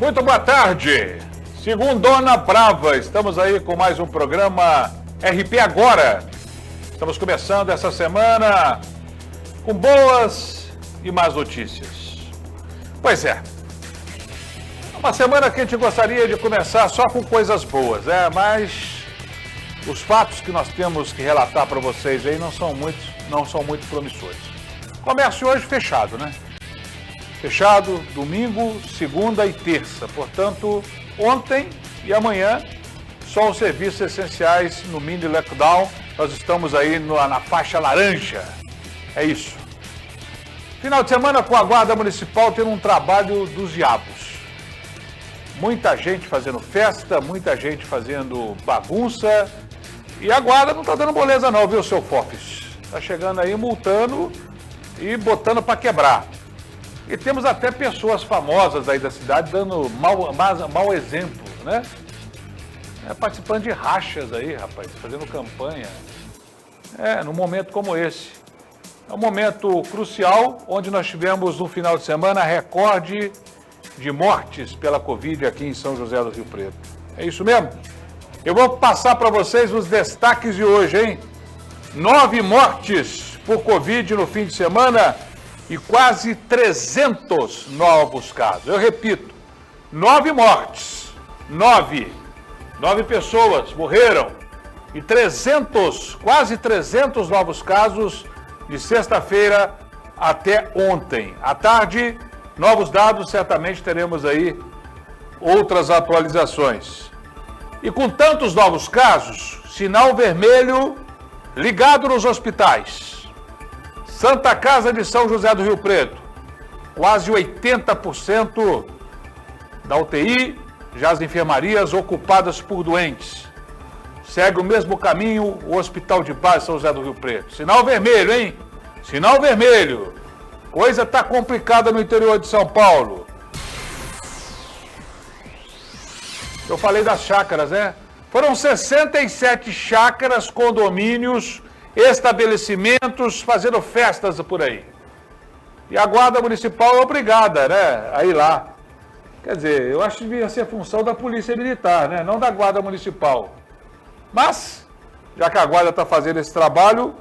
Muito boa tarde. Segundona brava, estamos aí com mais um programa RP Agora. Estamos começando essa semana com boas e más notícias. Pois é, uma semana que a gente gostaria de começar só com coisas boas, mas os fatos que nós temos que relatar para vocês aí não são muito promissores. Comércio hoje fechado, né? Fechado domingo, segunda e terça. Portanto, ontem e amanhã, só os serviços essenciais no mini lockdown. Nós estamos aí na faixa laranja. É isso. Final de semana com a Guarda Municipal tendo um trabalho dos diabos. Muita gente fazendo festa, muita gente fazendo bagunça. E a Guarda não está dando moleza não, viu, seu Fofes? Está chegando aí multando e botando para quebrar. E temos até pessoas famosas aí da cidade dando mau exemplo, né? Participando de rachas aí, rapaz, fazendo campanha. Num momento como esse. É um momento crucial, onde nós tivemos no final de semana recorde de mortes pela Covid aqui em São José do Rio Preto. É isso mesmo? Eu vou passar para vocês os destaques de hoje, hein? 9 mortes por Covid no fim de semana e quase 300 novos casos. Eu repito, 9 mortes, 9 pessoas morreram e quase 300 novos casos de sexta-feira até ontem. À tarde, novos dados, certamente teremos aí outras atualizações. E com tantos novos casos, sinal vermelho ligado nos hospitais. Santa Casa de São José do Rio Preto, quase 80% da UTI, já as enfermarias ocupadas por doentes. Segue o mesmo caminho o Hospital de Base São José do Rio Preto. Sinal vermelho, hein? Sinal vermelho. Coisa tá complicada no interior de São Paulo. Eu falei das chácaras, né? Foram 67 chácaras, condomínios, estabelecimentos fazendo festas por aí. E a Guarda Municipal é obrigada, né, a ir lá. Quer dizer, eu acho que devia ser função da Polícia Militar, né, não da Guarda Municipal. Mas, já que a Guarda está fazendo esse trabalho,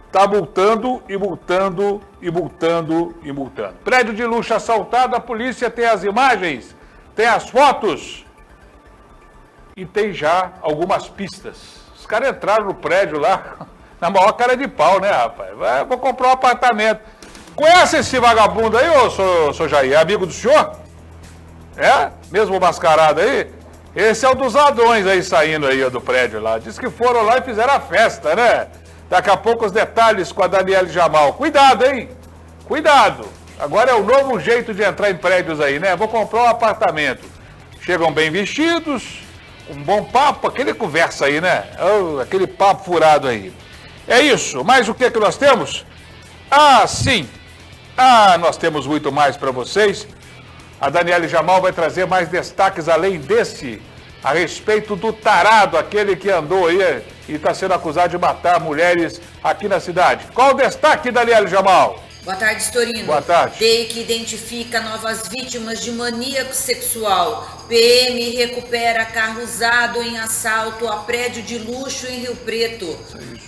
está multando e multando e multando e multando. Prédio de luxo assaltado, a polícia tem as imagens, tem as fotos e tem já algumas pistas. Os caras entraram no prédio lá na maior cara de pau, né, rapaz? Vou comprar um apartamento. Conhece esse vagabundo aí, ô, seu Jair? É amigo do senhor? É? Mesmo mascarado aí? Esse é o dos ladrões aí saindo aí ó, do prédio lá. Diz que foram lá e fizeram a festa, né? Daqui a pouco os detalhes com a Daniele Jamal. Cuidado, hein? Cuidado. Agora é o novo jeito de entrar em prédios aí, né? Vou comprar um apartamento. Chegam bem vestidos, um bom papo, aquele conversa aí, né? Oh, aquele papo furado aí. É isso. Mas o que nós temos? Sim. Nós temos muito mais para vocês. A Daniele Jamal vai trazer mais destaques além desse, a respeito do tarado, aquele que andou aí e está sendo acusado de matar mulheres aqui na cidade. Qual o destaque, Daniele Jamal? Boa tarde, Storino. Boa tarde. DEIC identifica novas vítimas de maníaco sexual. PM recupera carro usado em assalto a prédio de luxo em Rio Preto.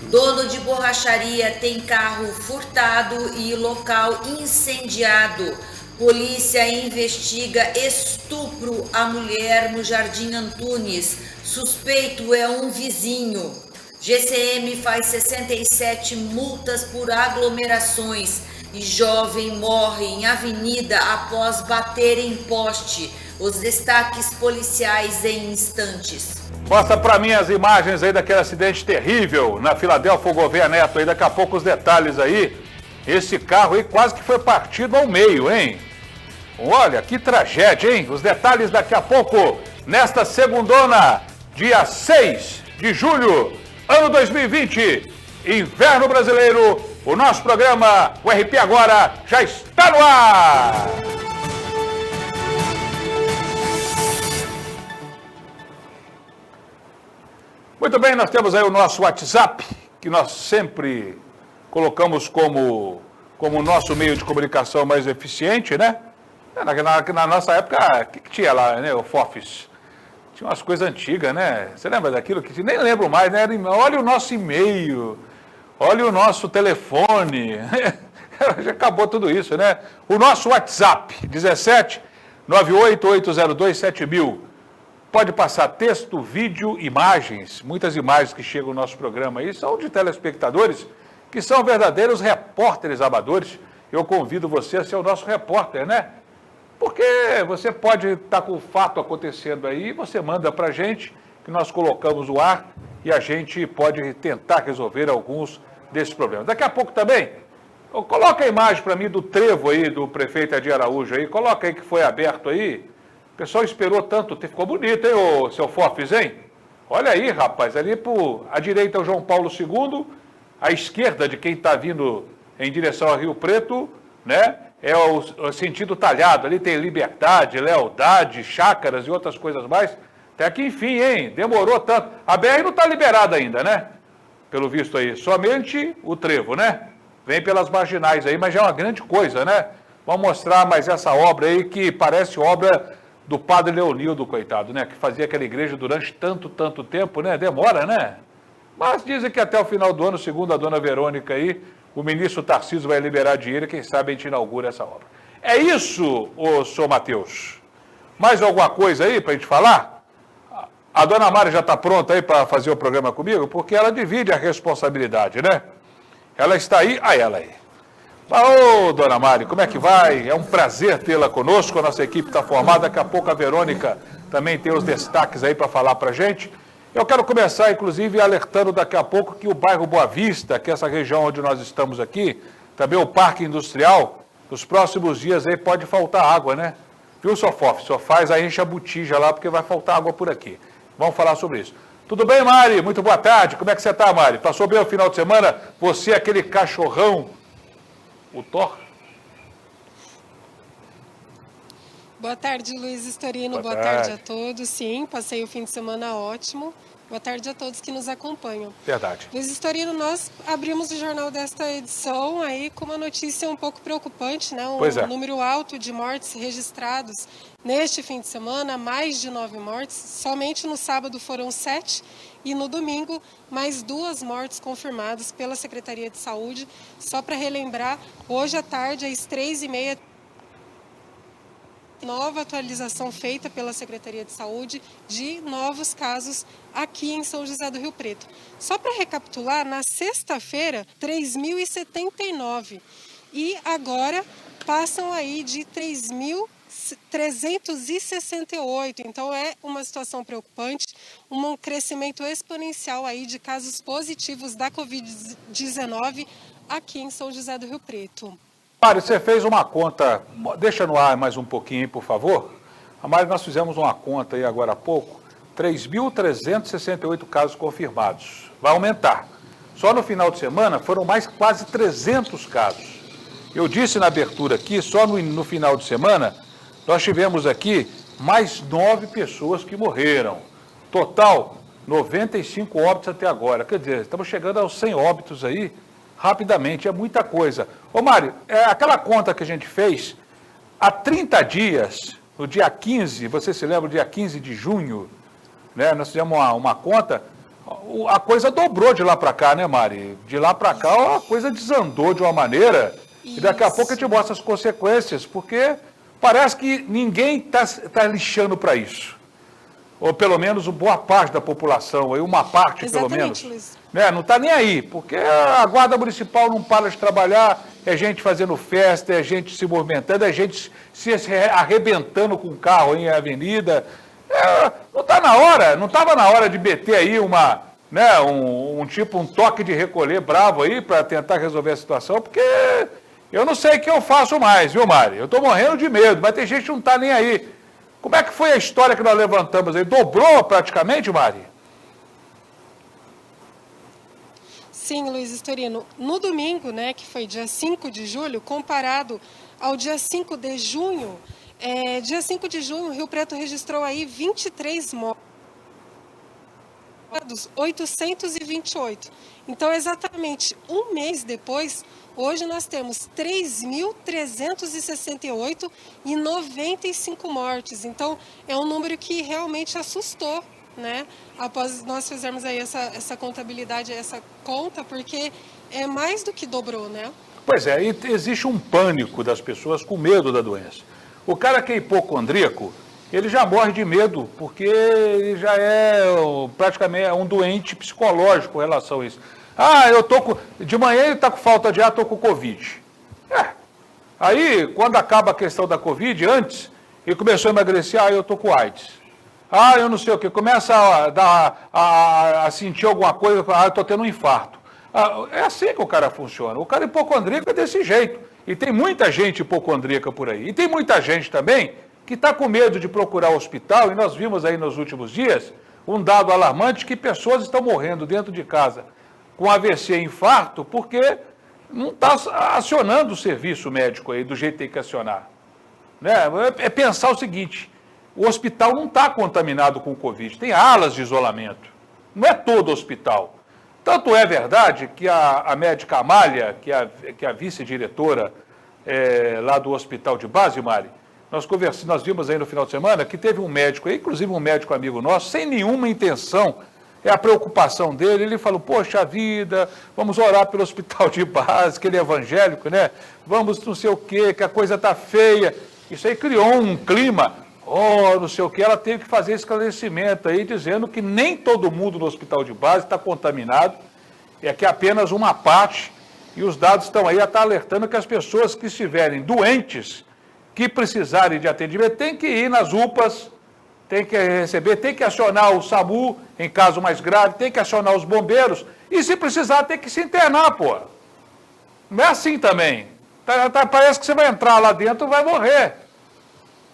Dono de borracharia tem carro furtado e local incendiado. Polícia investiga estupro à mulher no Jardim Antunes. Suspeito é um vizinho. GCM faz 67 multas por aglomerações. E jovem morre em avenida após bater em poste. Os destaques policiais em instantes. Mostra pra mim as imagens aí daquele acidente terrível na Filadélfia Gouveia Neto aí, daqui a pouco os detalhes aí. Esse carro aí quase que foi partido ao meio, hein? Olha, que tragédia, hein? Os detalhes daqui a pouco, nesta segundona, dia 6 de julho, ano 2020, inverno brasileiro. O nosso programa, o RP Agora, já está no ar! Muito bem, nós temos aí o nosso WhatsApp, que nós sempre colocamos como nosso meio de comunicação mais eficiente, né? Na nossa época, o que tinha lá, né? O Fofis. Tinha umas coisas antigas, né? Você lembra daquilo que nem lembro mais, né? Olha o nosso e-mail, olha o nosso telefone. Já acabou tudo isso, né? O nosso WhatsApp, 17 988027000. Pode passar texto, vídeo, imagens. Muitas imagens que chegam no nosso programa aí são de telespectadores que são verdadeiros repórteres amadores. Eu convido você a ser o nosso repórter, né? Porque você pode estar com o fato acontecendo aí, você manda para a gente, que nós colocamos no ar e a gente pode tentar resolver alguns desses problemas. Daqui a pouco também, coloca a imagem para mim do trevo aí, do prefeito Edir Araújo aí, coloca aí que foi aberto aí. O pessoal esperou tanto, ficou bonito, hein, ô, seu Fofis, hein? Olha aí, rapaz, ali à direita é o João Paulo II, à esquerda de quem está vindo em direção ao Rio Preto, né? É o sentido talhado, ali tem liberdade, lealdade, chácaras e outras coisas mais. Até que enfim, hein? Demorou tanto. A BR não está liberada ainda, né? Pelo visto aí. Somente o trevo, né? Vem pelas marginais aí, mas já é uma grande coisa, né? Vamos mostrar mais essa obra aí que parece obra do padre Leonildo, coitado, né? Que fazia aquela igreja durante tanto tempo, né? Demora, né? Mas dizem que até o final do ano, segundo a dona Verônica aí, o ministro Tarcísio vai liberar dinheiro e quem sabe a gente inaugura essa obra. É isso, ô senhor Matheus. Mais alguma coisa aí para a gente falar? A dona Mari já está pronta aí para fazer o programa comigo? Porque ela divide a responsabilidade, né? Ela está aí, ela aí. Ô, dona Mari, como é que vai? É um prazer tê-la conosco, a nossa equipe está formada, daqui a pouco a Verônica também tem os destaques aí para falar para a gente. Eu quero começar, inclusive, alertando daqui a pouco que o bairro Boa Vista, que é essa região onde nós estamos aqui, também o Parque Industrial, nos próximos dias aí pode faltar água, né? Viu, Sofof? Só faz aí, enche a botija lá, porque vai faltar água por aqui. Vamos falar sobre isso. Tudo bem, Mari? Muito boa tarde. Como é que você está, Mari? Passou bem o final de semana? Você, aquele cachorrão, o Thor? Boa tarde, Luiz Storino. Boa tarde a todos. Sim, passei o fim de semana ótimo. Boa tarde a todos que nos acompanham. Verdade. Luiz Storino, nós abrimos o jornal desta edição aí com uma notícia um pouco preocupante, né? Número alto de mortes registrados neste fim de semana, mais de 9 mortes. Somente no sábado foram 7 e no domingo mais 2 mortes confirmadas pela Secretaria de Saúde. Só para relembrar, hoje à tarde, às 3h30, nova atualização feita pela Secretaria de Saúde de novos casos aqui em São José do Rio Preto. Só para recapitular, na sexta-feira, 3.079 e agora passam aí de 3.368. Então é uma situação preocupante, um crescimento exponencial aí de casos positivos da Covid-19 aqui em São José do Rio Preto. Mário, você fez uma conta, deixa no ar mais um pouquinho, por favor. A Mário, nós fizemos uma conta aí agora há pouco, 3.368 casos confirmados. Vai aumentar. Só no final de semana foram mais quase 300 casos. Eu disse na abertura aqui, só no final de semana, nós tivemos aqui mais 9 pessoas que morreram. Total, 95 óbitos até agora. Quer dizer, estamos chegando aos 100 óbitos aí, rapidamente, é muita coisa. Ô Mário, aquela conta que a gente fez, há 30 dias, no dia 15, você se lembra, dia 15 de junho, né, nós fizemos uma conta, a coisa dobrou de lá para cá, né, Mari? De lá para cá a coisa desandou de uma maneira, isso. E daqui a pouco a gente mostra as consequências, porque parece que ninguém está lixando para isso. Ou pelo menos boa parte da população, uma parte pelo menos. Luiz. Né? Não está nem aí, porque a Guarda Municipal não para de trabalhar, é gente fazendo festa, é gente se movimentando, é gente se arrebentando com o carro em avenida. Não está na hora, não estava na hora de meter aí um toque de recolher bravo aí para tentar resolver a situação, porque eu não sei o que eu faço mais, viu, Mari? Eu estou morrendo de medo, mas tem gente que não está nem aí. Como é que foi a história que nós levantamos aí? Dobrou praticamente, Mari? Sim, Luiz Storino. No domingo, né, que foi dia 5 de julho, comparado ao dia 5 de junho, dia 5 de junho, Rio Preto registrou aí 23 mortes. 828. Então, exatamente um mês depois, hoje nós temos 3.368 e 95 mortes. Então, é um número que realmente assustou, né? Após nós fizermos aí essa contabilidade, essa conta, porque é mais do que dobrou, né? Pois é, e existe um pânico das pessoas com medo da doença. O cara que é hipocondríaco, ele já morre de medo, porque ele já é praticamente um doente psicológico em relação a isso. De manhã ele está com falta de ar, estou com Covid. Aí, quando acaba a questão da Covid, antes, ele começou a emagrecer, eu estou com AIDS. Eu não sei o que, começa a sentir alguma coisa, eu estou tendo um infarto. É assim que o cara funciona. O cara hipocondríaco é desse jeito. E tem muita gente hipocondríaca por aí. E tem muita gente também que está com medo de procurar o hospital, e nós vimos aí nos últimos dias um dado alarmante que pessoas estão morrendo dentro de casa com AVC e infarto porque não está acionando o serviço médico aí do jeito que tem que acionar. Né? É pensar o seguinte, o hospital não está contaminado com Covid, tem alas de isolamento, não é todo hospital. Tanto é verdade que a médica Amália, que é a vice-diretora lá do hospital de base, Mari, nós vimos aí no final de semana que teve um médico, inclusive um médico amigo nosso, sem nenhuma intenção, a preocupação dele, ele falou, poxa vida, vamos orar pelo hospital de base, que ele é evangélico, né? Vamos não sei o quê, que a coisa está feia. Isso aí criou um clima, não sei o quê, ela teve que fazer esclarecimento aí, dizendo que nem todo mundo no hospital de base está contaminado, é que é apenas uma parte, e os dados estão aí, está alertando que as pessoas que estiverem doentes, que precisarem de atendimento, tem que ir nas UPAs, tem que receber, tem que acionar o SAMU em caso mais grave, tem que acionar os bombeiros, e se precisar tem que se internar, pô. Não é assim também. Parece que você vai entrar lá dentro e vai morrer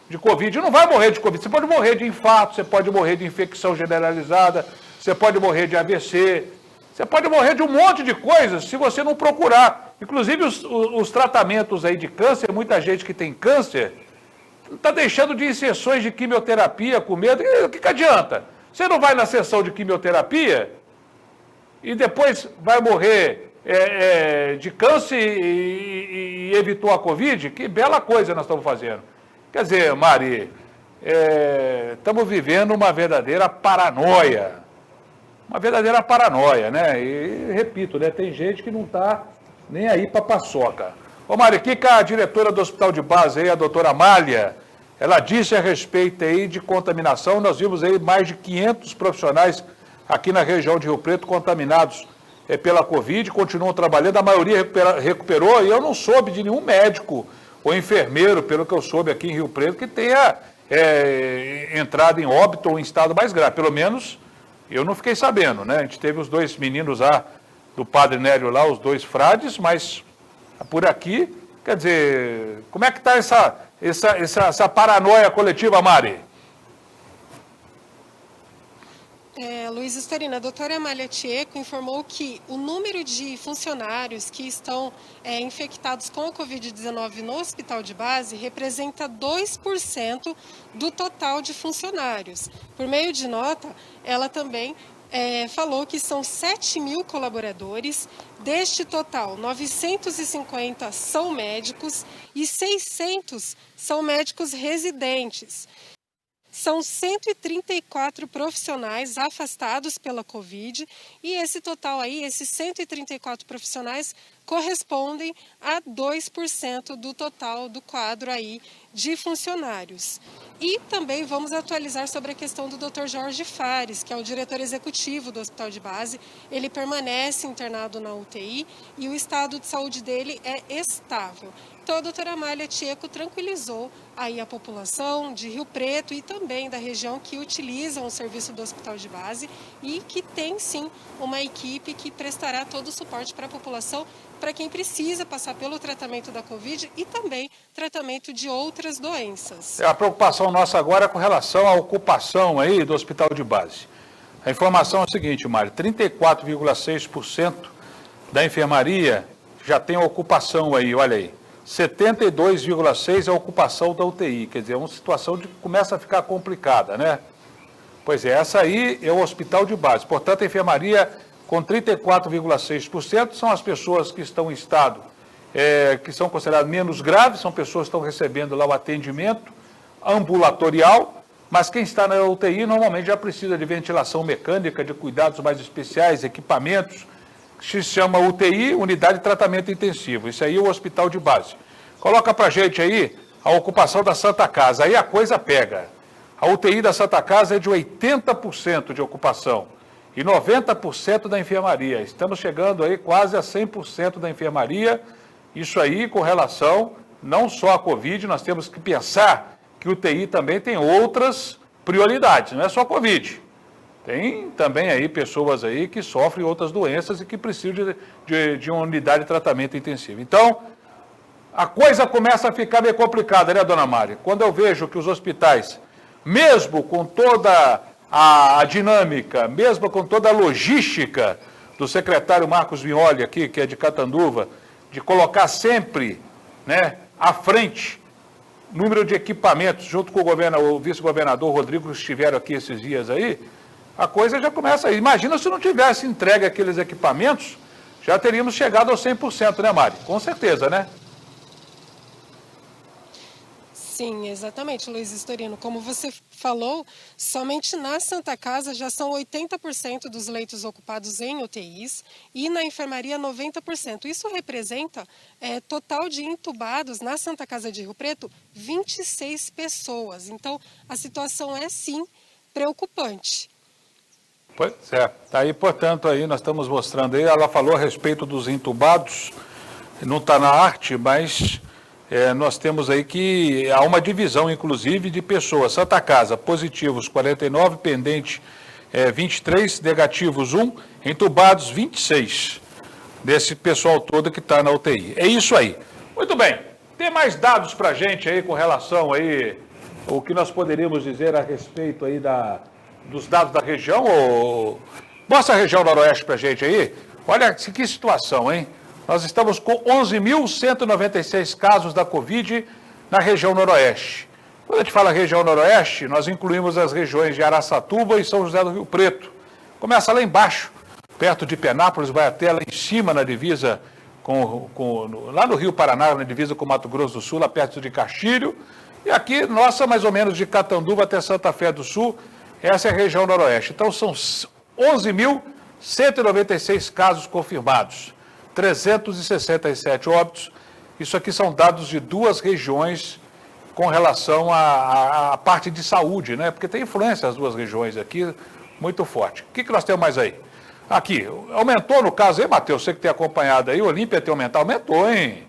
de Covid. Não vai morrer de Covid, você pode morrer de infarto, você pode morrer de infecção generalizada, você pode morrer de AVC, você pode morrer de um monte de coisas se você não procurar. Inclusive os tratamentos aí de câncer, muita gente que tem câncer está deixando de ir em sessões de quimioterapia com medo. O que adianta? Você não vai na sessão de quimioterapia e depois vai morrer de câncer e evitou a Covid? Que bela coisa nós estamos fazendo. Quer dizer, Mari, estamos vivendo uma verdadeira paranoia. Uma verdadeira paranoia, né? E repito, né? Tem gente que não está nem aí para paçoca. Ô Mari, o que a diretora do hospital de base aí, a doutora Amália, ela disse a respeito aí de contaminação? Nós vimos aí mais de 500 profissionais aqui na região de Rio Preto contaminados pela Covid, continuam trabalhando, a maioria recuperou, e eu não soube de nenhum médico ou enfermeiro, pelo que eu soube aqui em Rio Preto, que tenha entrado em óbito ou em estado mais grave. Pelo menos eu não fiquei sabendo, né? A gente teve os dois meninos lá, do Padre Nélio lá, os dois frades, mas por aqui, quer dizer, como é que está essa paranoia coletiva, Mari? Luiz Estorino, a doutora Amália Tieco informou que o número de funcionários que estão infectados com a Covid-19 no hospital de base representa 2% do total de funcionários. Por meio de nota, ela também falou que são 7 mil colaboradores, deste total 950 são médicos e 600 são médicos residentes. São 134 profissionais afastados pela Covid e esse total aí, esses 134 profissionais, correspondem a 2% do total do quadro aí de funcionários. E também vamos atualizar sobre a questão do Dr. Jorge Fares, que é o diretor executivo do Hospital de Base. Ele permanece internado na UTI e o estado de saúde dele é estável. Então, a doutora Amália Tieco tranquilizou aí a população de Rio Preto e também da região que utilizam o serviço do Hospital de Base e que tem, sim, uma equipe que prestará todo o suporte para a população, para quem precisa passar pelo tratamento da Covid e também tratamento de outras doenças. A preocupação nossa agora é com relação à ocupação aí do Hospital de Base. A informação é a seguinte, Mário, 34,6% da enfermaria já tem a ocupação aí, olha aí. 72,6% é a ocupação da UTI, quer dizer, é uma situação que começa a ficar complicada, né? Pois é, essa aí é o hospital de base. Portanto, a enfermaria com 34,6% são as pessoas que estão em estado, que são consideradas menos graves, são pessoas que estão recebendo lá o atendimento ambulatorial, mas quem está na UTI normalmente já precisa de ventilação mecânica, de cuidados mais especiais, equipamentos, que se chama UTI, Unidade de Tratamento Intensivo. Isso aí é o hospital de base. Coloca pra gente aí a ocupação da Santa Casa, aí a coisa pega. A UTI da Santa Casa é de 80% de ocupação e 90% da enfermaria. Estamos chegando aí quase a 100% da enfermaria. Isso aí com relação não só à Covid, nós temos que pensar que o UTI também tem outras prioridades, não é só Covid. Tem também aí pessoas aí que sofrem outras doenças e que precisam de uma unidade de tratamento intensivo. Então, a coisa começa a ficar meio complicada, né, dona Mari? Quando eu vejo que os hospitais, mesmo com toda a dinâmica, mesmo com toda a logística do secretário Marcos Vignoli aqui, que é de Catanduva, de colocar sempre, né, à frente número de equipamentos, junto com o vice-governador Rodrigo, que estiveram aqui esses dias aí, a coisa já começa aí. Imagina se não tivesse entregue aqueles equipamentos, já teríamos chegado aos 100%, né, Mari? Com certeza, né? Sim, exatamente, Luiz Istorino. Como você falou, somente na Santa Casa já são 80% dos leitos ocupados em UTIs e na enfermaria 90%. Isso representa total de entubados na Santa Casa de Rio Preto, 26 pessoas. Então, a situação é sim preocupante. Pois é, tá aí, portanto, aí nós estamos mostrando aí, ela falou a respeito dos entubados, não está na arte, mas nós temos aí que há uma divisão, inclusive, de pessoas. Santa Casa, positivos 49, pendente 23, negativos 1, entubados 26, desse pessoal todo que está na UTI. É isso aí. Muito bem, tem mais dados para a gente aí com relação aí, o que nós poderíamos dizer a respeito aí dos dados da região? Mostra a região noroeste para a gente aí. Olha que situação, hein? Nós estamos com 11.196 casos da Covid na região noroeste. Quando a gente fala região noroeste, nós incluímos as regiões de Araçatuba e São José do Rio Preto. Começa lá embaixo, perto de Penápolis, vai até lá em cima na divisa, lá no Rio Paraná, na divisa com Mato Grosso do Sul, lá perto de Castilho. E aqui, nossa, mais ou menos de Catanduva até Santa Fé do Sul, essa é a região noroeste. Então, são 11.196 casos confirmados. 367 óbitos. Isso aqui são dados de duas regiões com relação à parte de saúde, né? Porque tem influência as duas regiões aqui muito forte. O que nós temos mais aí? Aqui, aumentou no caso aí, Matheus, você que tem acompanhado aí, o Olímpia tem aumentado, aumentou, hein?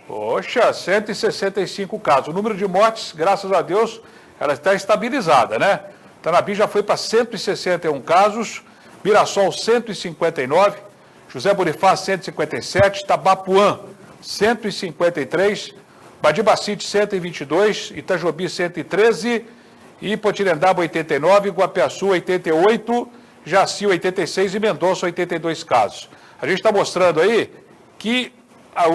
Poxa, 165 casos. O número de mortes, graças a Deus, ela está estabilizada, né? Tanabi já foi para 161 casos, Mirassol 159, José Bonifácio, 157, Tabapuã, 153, Badibacite, 122, Itajobi, 113, Ipotirendaba, 89, Guapiaçu, 88, Jaci, 86 e Mendonça, 82 casos. A gente está mostrando aí que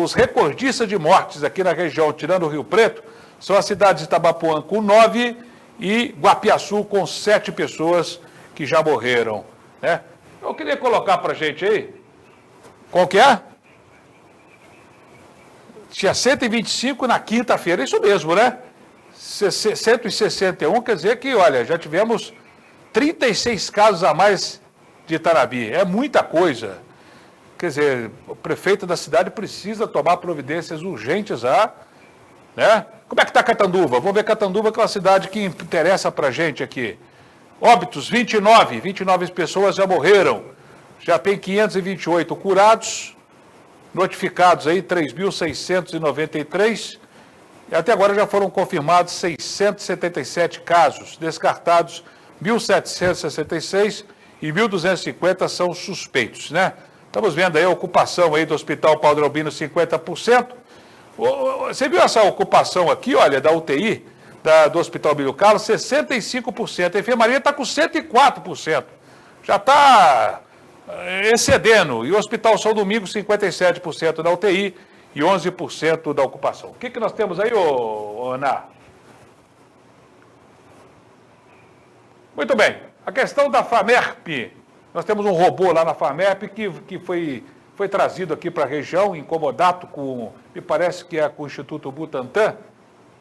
os recordistas de mortes aqui na região, tirando o Rio Preto, são as cidades de Tabapuã com 9 e Guapiaçu com 7 pessoas que já morreram, né? Eu queria colocar para a gente aí. Qual que é? Tinha 125 na quinta-feira, isso mesmo, né? 161, quer dizer que, olha, já tivemos 36 casos a mais de Tanabi. É muita coisa. Quer dizer, o prefeito da cidade precisa tomar providências urgentes né? Como é que está Catanduva? Vamos ver Catanduva, que é uma cidade que interessa para a gente aqui. Óbitos, 29 pessoas já morreram. Já tem 528 curados, notificados aí 3.693, e até agora já foram confirmados 677 casos, descartados 1.766 e 1.250 são suspeitos, né? Estamos vendo aí a ocupação aí do Hospital Padre Albino, 50%. Você viu essa ocupação aqui, olha, da UTI, do Hospital Albino Carlos, 65%. A enfermaria está com 104%. Já está excedendo. E o Hospital São Domingos, 57% da UTI e 11% da ocupação. O que nós temos aí, Ana? Muito bem. A questão da FAMERP. Nós temos um robô lá na FAMERP que foi trazido aqui para a região, em comodato com, me parece que é com o Instituto Butantan.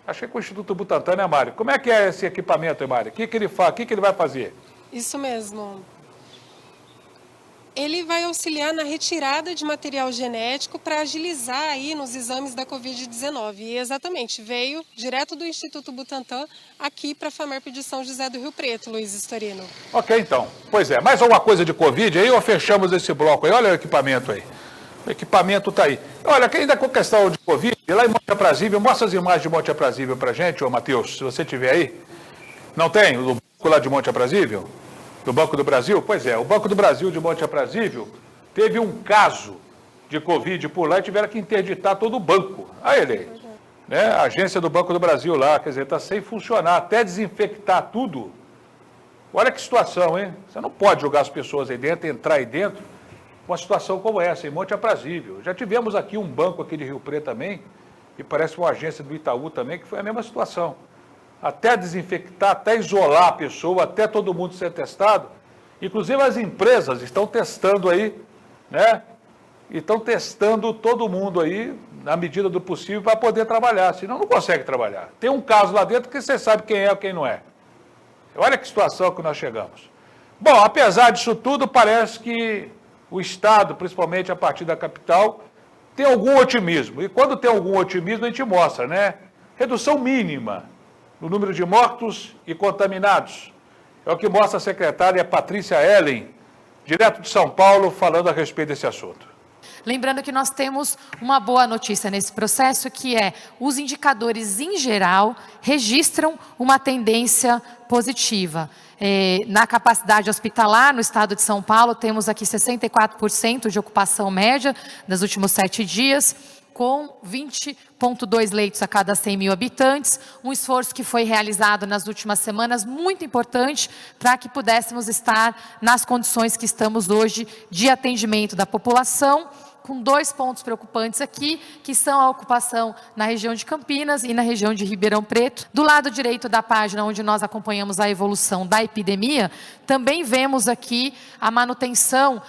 Acho que é com o Instituto Butantan, né, Mário? Como é que é esse equipamento, Mário? O que ele faz? O que ele vai fazer? Isso mesmo. Ele vai auxiliar na retirada de material genético para agilizar aí nos exames da Covid-19. E exatamente, veio direto do Instituto Butantan aqui para a FAMERP de São José do Rio Preto, Luiz Storino. Ok, então. Pois é, mais alguma coisa de Covid aí ou fechamos esse bloco aí? Olha o equipamento aí. O equipamento está aí. Olha, ainda com questão de Covid, lá em Monte Aprazível, mostra as imagens de Monte Aprazível para a gente, ô Matheus, se você tiver aí. Não tem? O banco lá de Monte Aprazível? Do Banco do Brasil? Pois é, o Banco do Brasil de Monte Aprazível teve um caso de Covid por lá e tiveram que interditar todo o banco. Aí ele, né? A agência do Banco do Brasil lá, quer dizer, está sem funcionar, até desinfectar tudo. Olha que situação, hein? Você não pode jogar as pessoas aí dentro, entrar aí dentro, uma situação como essa, em Monte Aprazível. Já tivemos aqui um banco aqui de Rio Preto também, e parece uma agência do Itaú também, que foi a mesma situação. Até desinfectar, até isolar a pessoa, até todo mundo ser testado. Inclusive as empresas estão testando aí, né? E estão testando todo mundo aí, na medida do possível, para poder trabalhar. Senão não consegue trabalhar. Tem um caso lá dentro que você sabe quem é ou quem não é. Olha que situação que nós chegamos. Bom, apesar disso tudo, parece que o Estado, principalmente a partir da capital, tem algum otimismo. E quando tem algum otimismo, a gente mostra, né? Redução mínima no número de mortos e contaminados. É o que mostra a secretária Patrícia Ellen, direto de São Paulo, falando a respeito desse assunto. Lembrando que nós temos uma boa notícia nesse processo, que é os indicadores em geral registram uma tendência positiva. Na capacidade hospitalar, no estado de São Paulo, temos aqui 64% de ocupação média nos últimos 7 dias, com 20,2 leitos a cada 100 mil habitantes, um esforço que foi realizado nas últimas semanas, muito importante, para que pudéssemos estar nas condições que estamos hoje de atendimento da população, com 2 pontos preocupantes aqui, que são a ocupação na região de Campinas e na região de Ribeirão Preto. Do lado direito da página, onde nós acompanhamos a evolução da epidemia, também vemos aqui a manutenção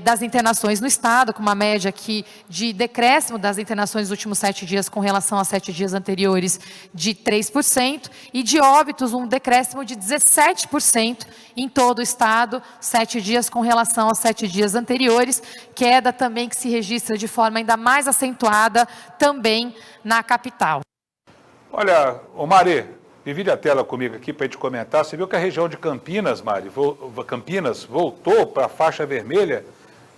das internações no estado, com uma média aqui de decréscimo das internações nos últimos 7 dias com relação a 7 dias anteriores de 3%, e de óbitos um decréscimo de 17% em todo o estado, 7 dias com relação aos 7 dias anteriores, queda também que se registra de forma ainda mais acentuada também na capital. Olha, ô Mari, divide a tela comigo aqui para a gente comentar. Você viu que a região de Campinas, Mari, Campinas voltou para a faixa vermelha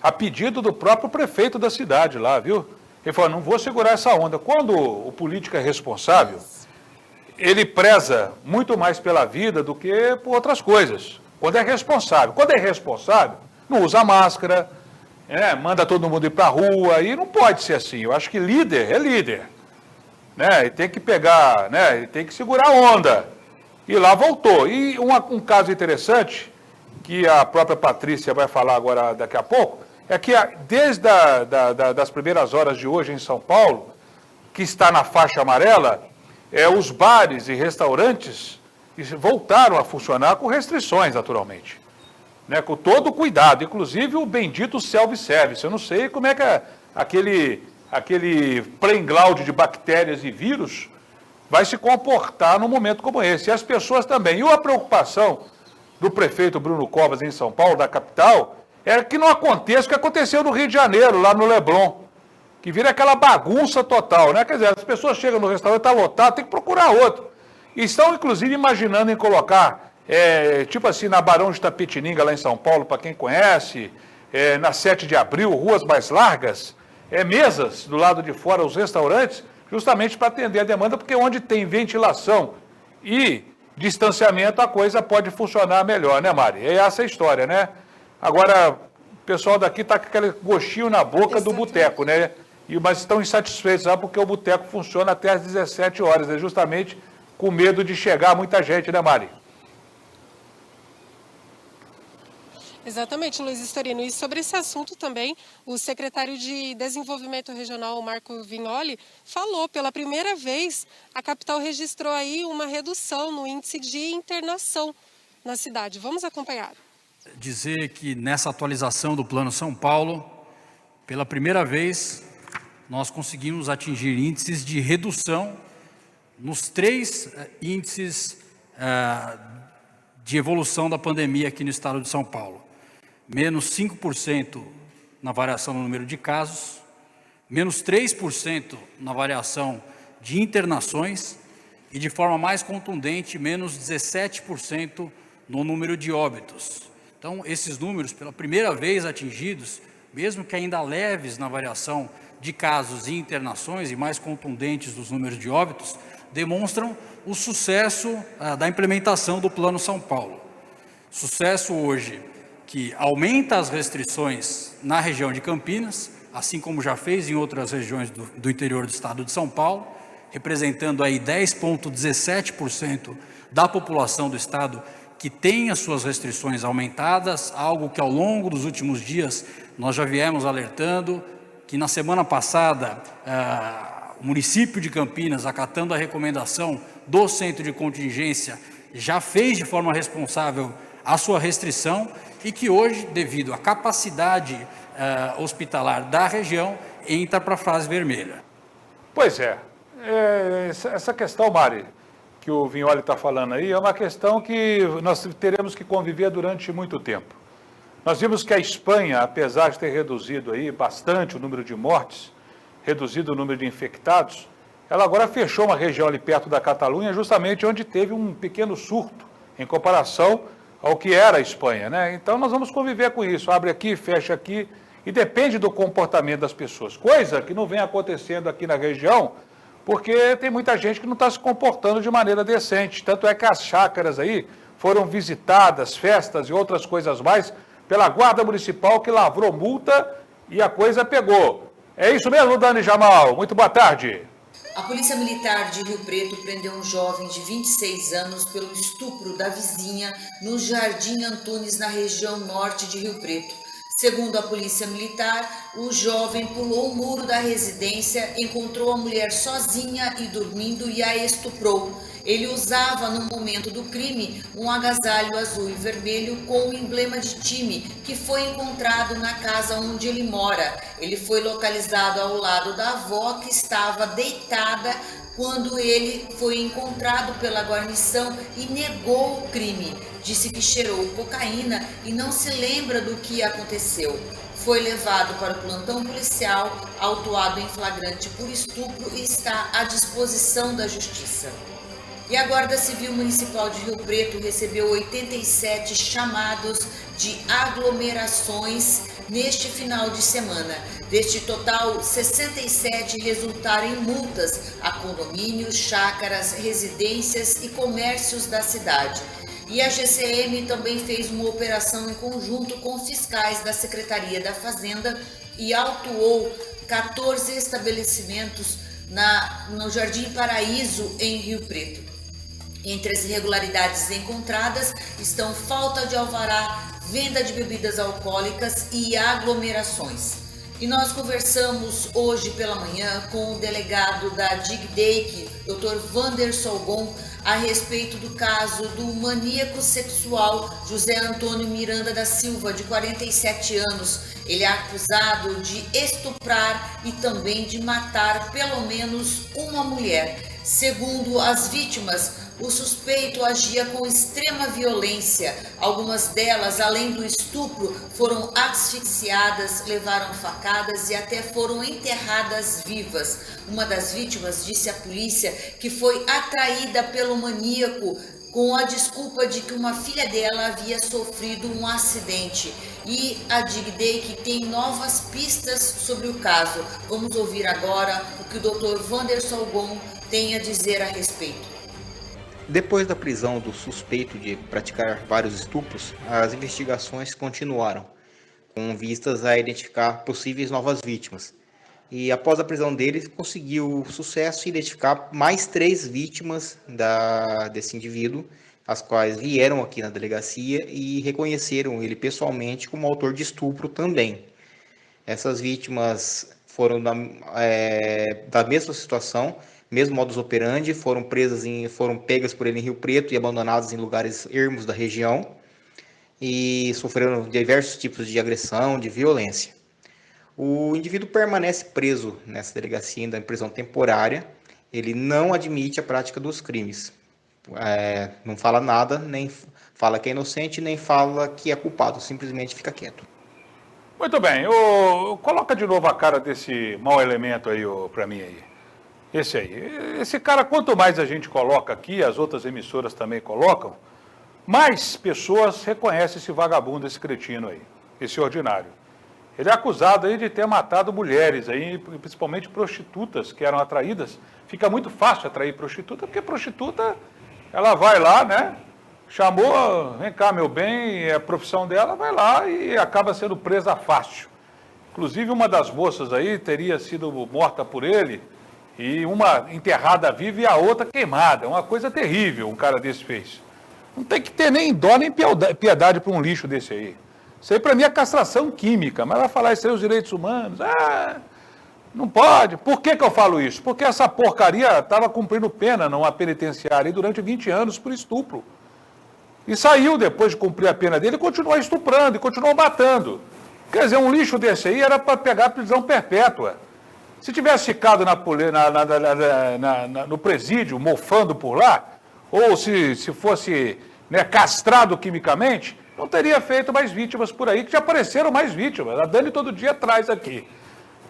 a pedido do próprio prefeito da cidade lá, viu? Ele falou, não vou segurar essa onda. Quando o político é responsável, ele preza muito mais pela vida do que por outras coisas. Quando é responsável. Quando é responsável, não usa máscara, manda todo mundo ir para a rua, e não pode ser assim. Eu acho que líder é líder. Né? Ele tem que pegar, né? Ele tem que segurar a onda. E lá voltou. E um caso interessante, que a própria Patrícia vai falar agora daqui a pouco, é que desde das primeiras horas de hoje em São Paulo, que está na faixa amarela, os bares e restaurantes voltaram a funcionar com restrições, naturalmente. Né, com todo cuidado, inclusive o bendito self-service. Eu não sei como é que aquele playground de bactérias e vírus vai se comportar num momento como esse. E as pessoas também. E a preocupação do prefeito Bruno Covas em São Paulo, da capital, é que não aconteça o que aconteceu no Rio de Janeiro, lá no Leblon, que vira aquela bagunça total, né? Quer dizer, as pessoas chegam no restaurante, está lotado, tem que procurar outro. E estão, inclusive, imaginando em colocar tipo assim, na Barão de Itapetininga, lá em São Paulo, para quem conhece, na 7 de abril, ruas mais largas, mesas do lado de fora, os restaurantes, justamente para atender a demanda, porque onde tem ventilação e distanciamento, a coisa pode funcionar melhor, né, Mari? É essa a história, né? Agora, o pessoal daqui está com aquele gostinho na boca do boteco, né? Mas estão insatisfeitos, sabe? Porque o boteco funciona até às 17 horas, justamente com medo de chegar muita gente, né, Mari? Exatamente, Luiz Storino. E sobre esse assunto também, o secretário de Desenvolvimento Regional, Marco Vignoli, falou pela primeira vez, a capital registrou aí uma redução no índice de internação na cidade. Vamos acompanhar. Dizer que nessa atualização do Plano São Paulo, pela primeira vez, nós conseguimos atingir índices de redução nos 3 índices de evolução da pandemia aqui no estado de São Paulo. Menos 5% na variação no número de casos, menos 3% na variação de internações e, de forma mais contundente, menos 17% no número de óbitos. Então, esses números, pela primeira vez atingidos, mesmo que ainda leves na variação de casos e internações e mais contundentes dos números de óbitos, demonstram o sucesso da implementação do Plano São Paulo. Sucesso hoje que aumenta as restrições na região de Campinas, assim como já fez em outras regiões do interior do estado de São Paulo, representando aí 10,17% da população do estado que tem as suas restrições aumentadas, algo que ao longo dos últimos dias nós já viemos alertando, que na semana passada o município de Campinas, acatando a recomendação do centro de contingência, já fez de forma responsável a sua restrição e que hoje, devido à capacidade hospitalar da região, entra para a fase vermelha. Pois é, essa questão, Mari, que o Vignoli está falando aí, é uma questão que nós teremos que conviver durante muito tempo. Nós vimos que a Espanha, apesar de ter reduzido aí bastante o número de mortes, reduzido o número de infectados, ela agora fechou uma região ali perto da Catalunha, justamente onde teve um pequeno surto em comparação ao que era a Espanha, né? Então nós vamos conviver com isso, abre aqui, fecha aqui, e depende do comportamento das pessoas, coisa que não vem acontecendo aqui na região, porque tem muita gente que não está se comportando de maneira decente, tanto é que as chácaras aí foram visitadas, festas e outras coisas mais, pela Guarda Municipal, que lavrou multa e a coisa pegou. É isso mesmo, Dani Jamal? Muito boa tarde. A Polícia Militar de Rio Preto prendeu um jovem de 26 anos pelo estupro da vizinha no Jardim Antunes, na região norte de Rio Preto. Segundo a Polícia Militar, o jovem pulou o muro da residência, encontrou a mulher sozinha e dormindo e a estuprou. Ele usava, no momento do crime, um agasalho azul e vermelho com o emblema de time, que foi encontrado na casa onde ele mora. Ele foi localizado ao lado da avó, que estava deitada quando ele foi encontrado pela guarnição e negou o crime. Disse que cheirou cocaína e não se lembra do que aconteceu. Foi levado para o plantão policial, autuado em flagrante por estupro e está à disposição da Justiça. E a Guarda Civil Municipal de Rio Preto recebeu 87 chamados de aglomerações neste final de semana. Deste total, 67 resultaram em multas a condomínios, chácaras, residências e comércios da cidade. E a GCM também fez uma operação em conjunto com fiscais da Secretaria da Fazenda e autuou 14 estabelecimentos no Jardim Paraíso, em Rio Preto. Entre as irregularidades encontradas estão falta de alvará, venda de bebidas alcoólicas e aglomerações. E nós conversamos hoje pela manhã com o delegado da DIGDEIC, Dr. Vander Solgon, a respeito do caso do maníaco sexual José Antônio Miranda da Silva, de 47 anos. Ele é acusado de estuprar e também de matar pelo menos uma mulher. Segundo as vítimas, o suspeito agia com extrema violência. Algumas delas, além do estupro, foram asfixiadas, levaram facadas e até foram enterradas vivas. Uma das vítimas disse à polícia que foi atraída pelo maníaco com a desculpa de que uma filha dela havia sofrido um acidente. E a DIGDEIC tem novas pistas sobre o caso. Vamos ouvir agora o que o Dr. Vander Solgon tem a dizer a respeito. Depois da prisão do suspeito de praticar vários estupros, as investigações continuaram, com vistas a identificar possíveis novas vítimas. E após a prisão dele, conseguiu sucesso em identificar mais 3 vítimas desse indivíduo, as quais vieram aqui na delegacia e reconheceram ele pessoalmente como autor de estupro também. Essas vítimas foram da mesma situação, mesmo modus operandi, foram pegas por ele em Rio Preto e abandonadas em lugares ermos da região e sofreram diversos tipos de agressão, de violência. O indivíduo permanece preso nessa delegacia, ainda em prisão temporária. Ele não admite a prática dos crimes. Não fala nada, nem fala que é inocente, nem fala que é culpado, simplesmente fica quieto. Muito bem, coloca de novo a cara desse mau elemento aí para mim aí. Esse aí. Esse cara, quanto mais a gente coloca aqui, as outras emissoras também colocam, mais pessoas reconhecem esse vagabundo, esse cretino aí, esse ordinário. Ele é acusado aí de ter matado mulheres aí, principalmente prostitutas que eram atraídas. Fica muito fácil atrair prostituta, porque prostituta, ela vai lá, né? Chamou, vem cá, meu bem, é a profissão dela, vai lá e acaba sendo presa fácil. Inclusive, uma das moças aí teria sido morta por ele, e uma enterrada viva e a outra queimada. É uma coisa terrível um cara desse fez. Não tem que ter nem dó nem piedade para um lixo desse aí. Isso aí para mim é castração química, mas vai falar isso aí os direitos humanos. Não pode. Por que eu falo isso? Porque essa porcaria estava cumprindo pena numa penitenciária durante 20 anos por estupro. E saiu depois de cumprir a pena dele e continuou estuprando e continuou matando. Quer dizer, um lixo desse aí era para pegar prisão perpétua. Se tivesse ficado no presídio, mofando por lá, ou se fosse, né, castrado quimicamente, não teria feito mais vítimas por aí, que já apareceram mais vítimas. A Dani todo dia traz aqui.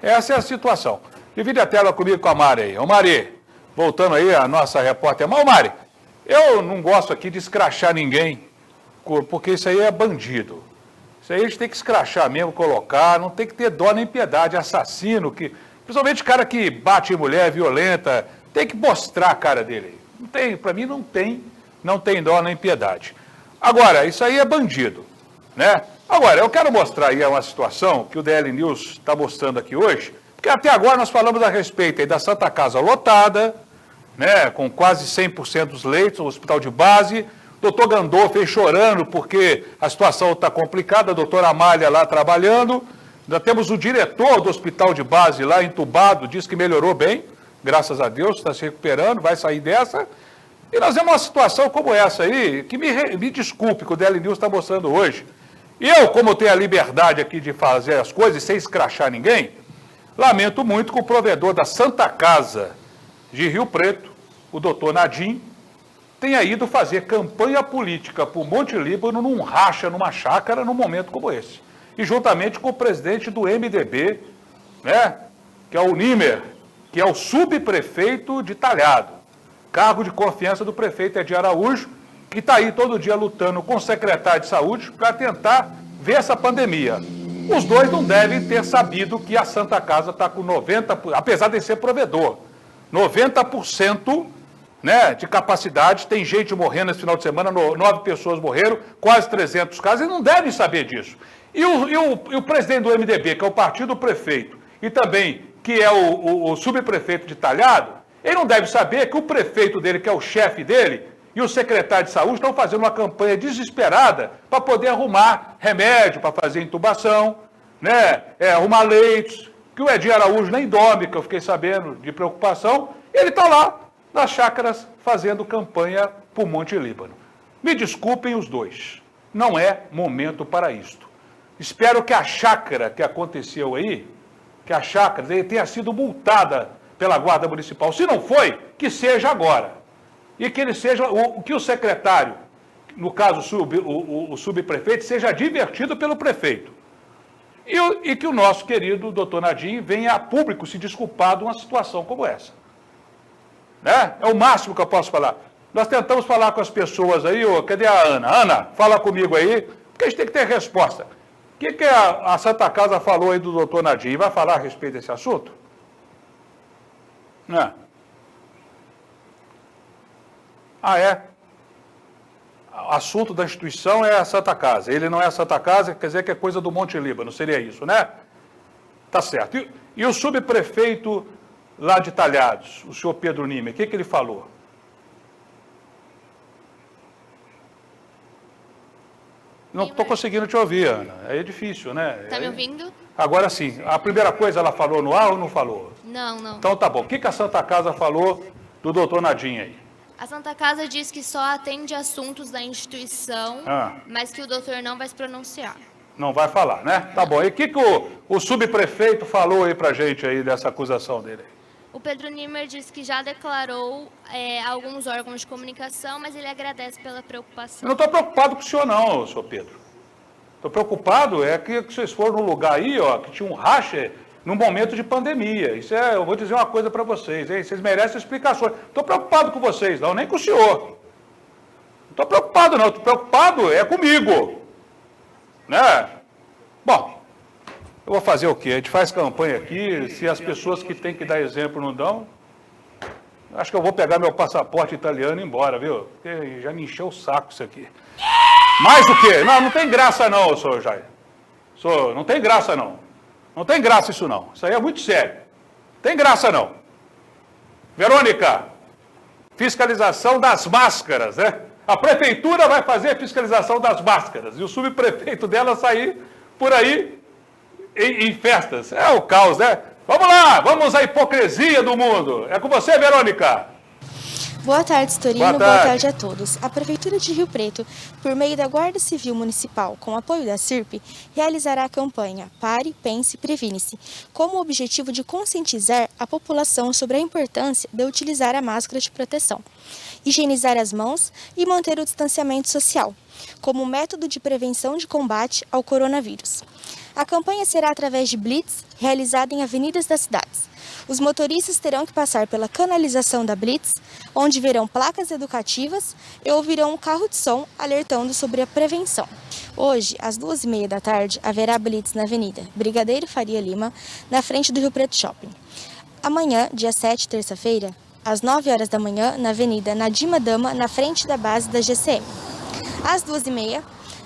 Essa é a situação. Divide a tela comigo com a Mari aí. Ô Mari, voltando aí a nossa repórter. Mas, Mari, eu não gosto aqui de escrachar ninguém, porque isso aí é bandido. Isso aí a gente tem que escrachar mesmo, colocar, não tem que ter dó nem piedade. Assassino, principalmente cara que bate em mulher, violenta, tem que mostrar a cara dele. Não tem, para mim não tem dó nem piedade. Agora, isso aí é bandido, né? Agora, eu quero mostrar aí uma situação que o DL News está mostrando aqui hoje, porque até agora nós falamos a respeito aí da Santa Casa lotada, né, com quase 100% dos leitos, o hospital de base. O doutor Gandolfo veio chorando porque a situação está complicada, a doutora Amália lá trabalhando. Ainda temos o diretor do hospital de base lá entubado, diz que melhorou bem, graças a Deus, está se recuperando, vai sair dessa. E nós temos uma situação como essa aí, que me desculpe que o DL News está mostrando hoje. E eu, como tenho a liberdade aqui de fazer as coisas sem escrachar ninguém, lamento muito que o provedor da Santa Casa de Rio Preto, o doutor Nadim, tenha ido fazer campanha política por Monte Líbano num racha, numa chácara, num momento como esse. E juntamente com o presidente do MDB, né, que é o Nimer, que é o subprefeito de Talhado, cargo de confiança do prefeito Edir Araújo, que está aí todo dia lutando com o secretário de saúde para tentar ver essa pandemia. Os dois não devem ter sabido que a Santa Casa está com 90%, apesar de ser provedor, 90%, né, de capacidade. Tem gente morrendo esse final de semana, 9 pessoas morreram, quase 300 casos, e não devem saber disso. E o presidente do MDB, que é o partido do prefeito, e também que é o subprefeito de Talhado, ele não deve saber que o prefeito dele, que é o chefe dele, e o secretário de saúde estão fazendo uma campanha desesperada para poder arrumar remédio, para fazer intubação, né, arrumar leitos, que o Edir Araújo nem dorme, que eu fiquei sabendo de preocupação, ele está lá nas chácaras fazendo campanha por Monte Líbano. Me desculpem os dois, não é momento para isto. Espero que a chácara que aconteceu aí, que a chácara tenha sido multada pela Guarda Municipal. Se não foi, que seja agora. E que ele seja, que o secretário, no caso o subprefeito, seja advertido pelo prefeito. E que o nosso querido doutor Nadim venha a público se desculpar de uma situação como essa. Né? É o máximo que eu posso falar. Nós tentamos falar com as pessoas aí, cadê a Ana? Ana, fala comigo aí, porque a gente tem que ter resposta. O que a Santa Casa falou aí do doutor Nadim? Vai falar a respeito desse assunto? Não. É? Assunto da instituição é a Santa Casa. Ele não é a Santa Casa, quer dizer que é coisa do Monte Líbano, seria isso, né? Tá certo. E o subprefeito lá de Talhados, o senhor Pedro Nimer, o que ele falou? Não estou conseguindo te ouvir, Ana. É difícil, né? Tá me ouvindo? Agora sim. A primeira coisa ela falou no ar ou não falou? Não. Então tá bom. O que a Santa Casa falou do doutor Nadim aí? A Santa Casa diz que só atende assuntos da instituição, mas que o doutor não vai se pronunciar. Não vai falar, né? Tá bom. E o que o subprefeito falou aí pra gente aí dessa acusação dele? O Pedro Niemer disse que já declarou alguns órgãos de comunicação, mas ele agradece pela preocupação. Eu não estou preocupado com o senhor não, senhor Pedro. Estou preocupado que vocês foram num lugar aí, ó, que tinha um racha num momento de pandemia. Isso eu vou dizer uma coisa para vocês, hein? Vocês merecem explicações. Estou preocupado com vocês, não, nem com o senhor. Não estou preocupado não, estou preocupado comigo. Né? Bom, eu vou fazer o quê? A gente faz campanha aqui, se as pessoas que têm que dar exemplo não dão, acho que eu vou pegar meu passaporte italiano e ir embora, viu? Porque já me encheu o saco isso aqui. Mais o quê? Não tem graça não, senhor Jair. Não tem graça não. Não tem graça isso não. Isso aí é muito sério. Não tem graça não. Verônica, fiscalização das máscaras, né? A prefeitura vai fazer a fiscalização das máscaras e o subprefeito dela sair por aí em festas. É o caos, né? Vamos lá, vamos à hipocrisia do mundo. É com você, Verônica. Boa tarde, Storino. Boa tarde a todos. A Prefeitura de Rio Preto, por meio da Guarda Civil Municipal, com apoio da CIRP, realizará a campanha Pare, Pense, Previne-se, com o objetivo de conscientizar a população sobre a importância de utilizar a máscara de proteção, higienizar as mãos e manter o distanciamento social, como método de prevenção de combate ao coronavírus. A campanha será através de blitz, realizada em avenidas das cidades. Os motoristas terão que passar pela canalização da blitz, onde verão placas educativas e ouvirão um carro de som alertando sobre a prevenção. Hoje, às 2h30 da tarde, haverá blitz na Avenida Brigadeiro Faria Lima, na frente do Rio Preto Shopping. Amanhã, dia 7, terça-feira, às 9 horas da manhã, na Avenida Nadima Dama, na frente da base da GCM. Às 2h30,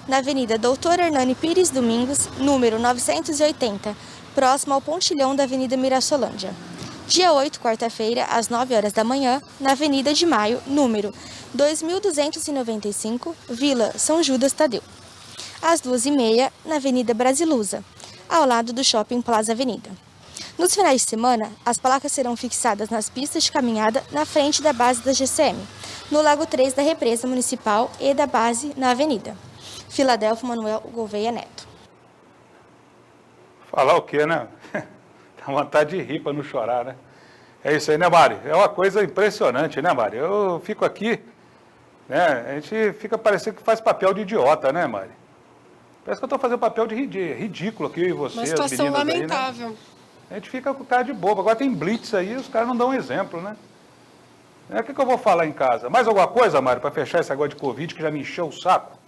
na Avenida Doutor Hernani Pires Domingos, número 980, próximo ao pontilhão da Avenida Mirassolândia. Dia 8, quarta-feira, às 9 horas da manhã, na Avenida de Maio, número 2295, Vila São Judas Tadeu. Às 2h30, na Avenida Brasilusa, ao lado do Shopping Plaza Avenida. Nos finais de semana, as placas serão fixadas nas pistas de caminhada na frente da base da GCM, no Lago 3 da Represa Municipal e da base na Avenida Filadélfio Manuel Gouveia Neto. Falar o quê, né? Dá vontade de rir para não chorar, né? É isso aí, né, Mari? É uma coisa impressionante, né, Mari? Eu fico aqui, né? A gente fica parecendo que faz papel de idiota, né, Mari? Parece que eu estou fazendo papel de ridículo aqui, e você, uma situação as meninas lamentável. Aí, né? A gente fica com cara de bobo. Agora tem blitz aí, os caras não dão exemplo, né? O que eu vou falar em casa? Mais alguma coisa, Mari, para fechar esse negócio de Covid que já me encheu o saco?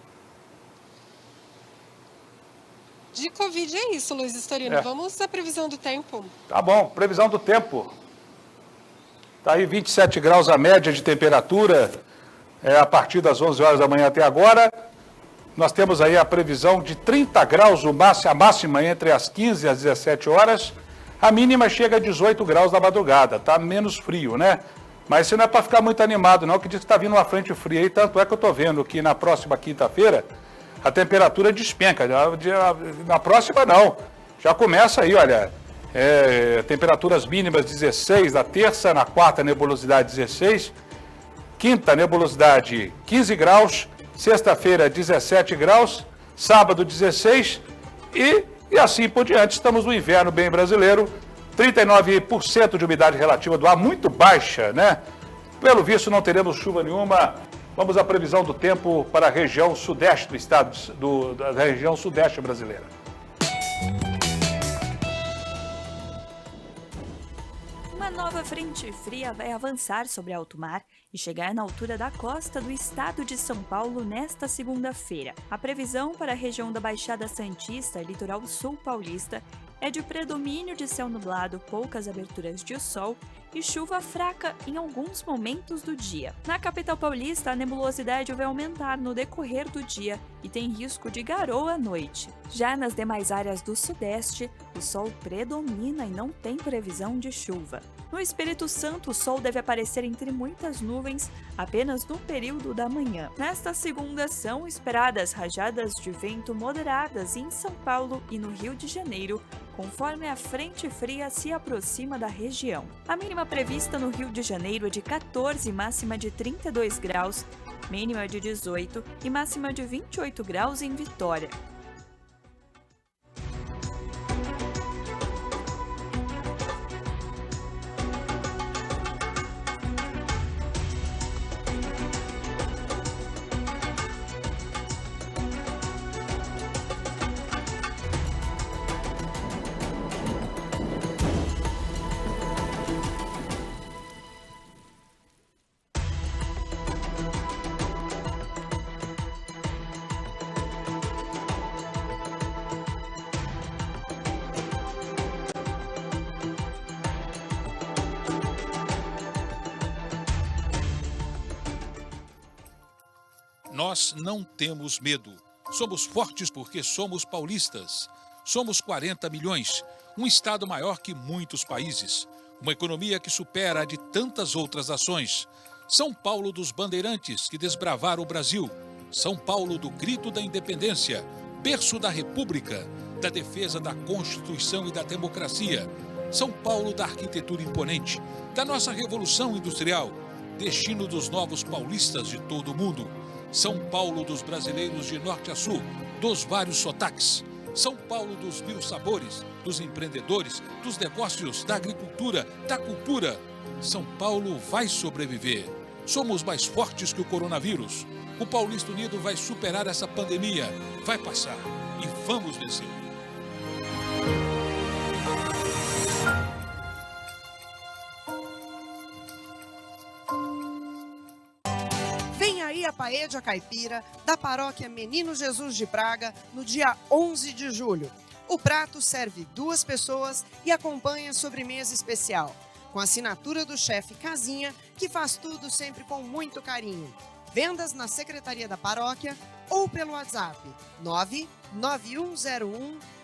De Covid é isso, Luiz Storino. Vamos à previsão do tempo. Tá bom, previsão do tempo. Tá aí 27 graus a média de temperatura a partir das 11 horas da manhã até agora. Nós temos aí a previsão de 30 graus, a máxima entre as 15 e as 17 horas. A mínima chega a 18 graus na madrugada, tá menos frio, né? Mas isso não é para ficar muito animado não, que diz que está vindo uma frente fria aí, tanto é que eu estou vendo que na próxima quinta-feira a temperatura despenca. Na próxima não, já começa aí, olha, temperaturas mínimas 16 na terça, na quarta nebulosidade 16, quinta nebulosidade 15 graus, sexta-feira 17 graus, sábado 16 e assim por diante. Estamos no inverno bem brasileiro, 39% de umidade relativa do ar, muito baixa, né? Pelo visto não teremos chuva nenhuma. Vamos à previsão do tempo para a região sudeste do estado, da região sudeste brasileira. Uma nova frente fria vai avançar sobre alto mar e chegar na altura da costa do estado de São Paulo nesta segunda-feira. A previsão para a região da Baixada Santista e litoral sul paulista é de predomínio de céu nublado, poucas aberturas de sol e chuva fraca em alguns momentos do dia. Na capital paulista, a nebulosidade vai aumentar no decorrer do dia e tem risco de garoa à noite. Já nas demais áreas do sudeste, o sol predomina e não tem previsão de chuva. No Espírito Santo, o sol deve aparecer entre muitas nuvens nuvens apenas no período da manhã. Nesta segunda, são esperadas rajadas de vento moderadas em São Paulo e no Rio de Janeiro, conforme a frente fria se aproxima da região. A mínima prevista no Rio de Janeiro é de 14, máxima de 32 graus, mínima de 18 e máxima de 28 graus em Vitória. Nós não temos medo. Somos fortes porque somos paulistas. Somos 40 milhões, um estado maior que muitos países. Uma economia que supera a de tantas outras nações. São Paulo dos bandeirantes que desbravaram o Brasil. São Paulo do grito da independência, berço da República, da defesa da Constituição e da democracia. São Paulo da arquitetura imponente, da nossa Revolução Industrial, destino dos novos paulistas de todo o mundo. São Paulo dos brasileiros de norte a sul, dos vários sotaques. São Paulo dos 1000 sabores, dos empreendedores, dos negócios, da agricultura, da cultura. São Paulo vai sobreviver. Somos mais fortes que o coronavírus. O Paulista Unido vai superar essa pandemia, vai passar e vamos vencer. Vem aí a paella caipira da paróquia Menino Jesus de Praga no dia 11 de julho. O prato serve 2 pessoas e acompanha sobremesa especial, com assinatura do chefe Casinha, que faz tudo sempre com muito carinho. Vendas na secretaria da paróquia ou pelo WhatsApp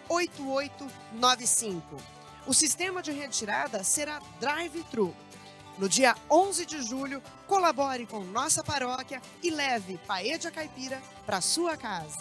991018895. O sistema de retirada será drive-thru. No dia 11 de julho, colabore com nossa paróquia e leve paella caipira para sua casa.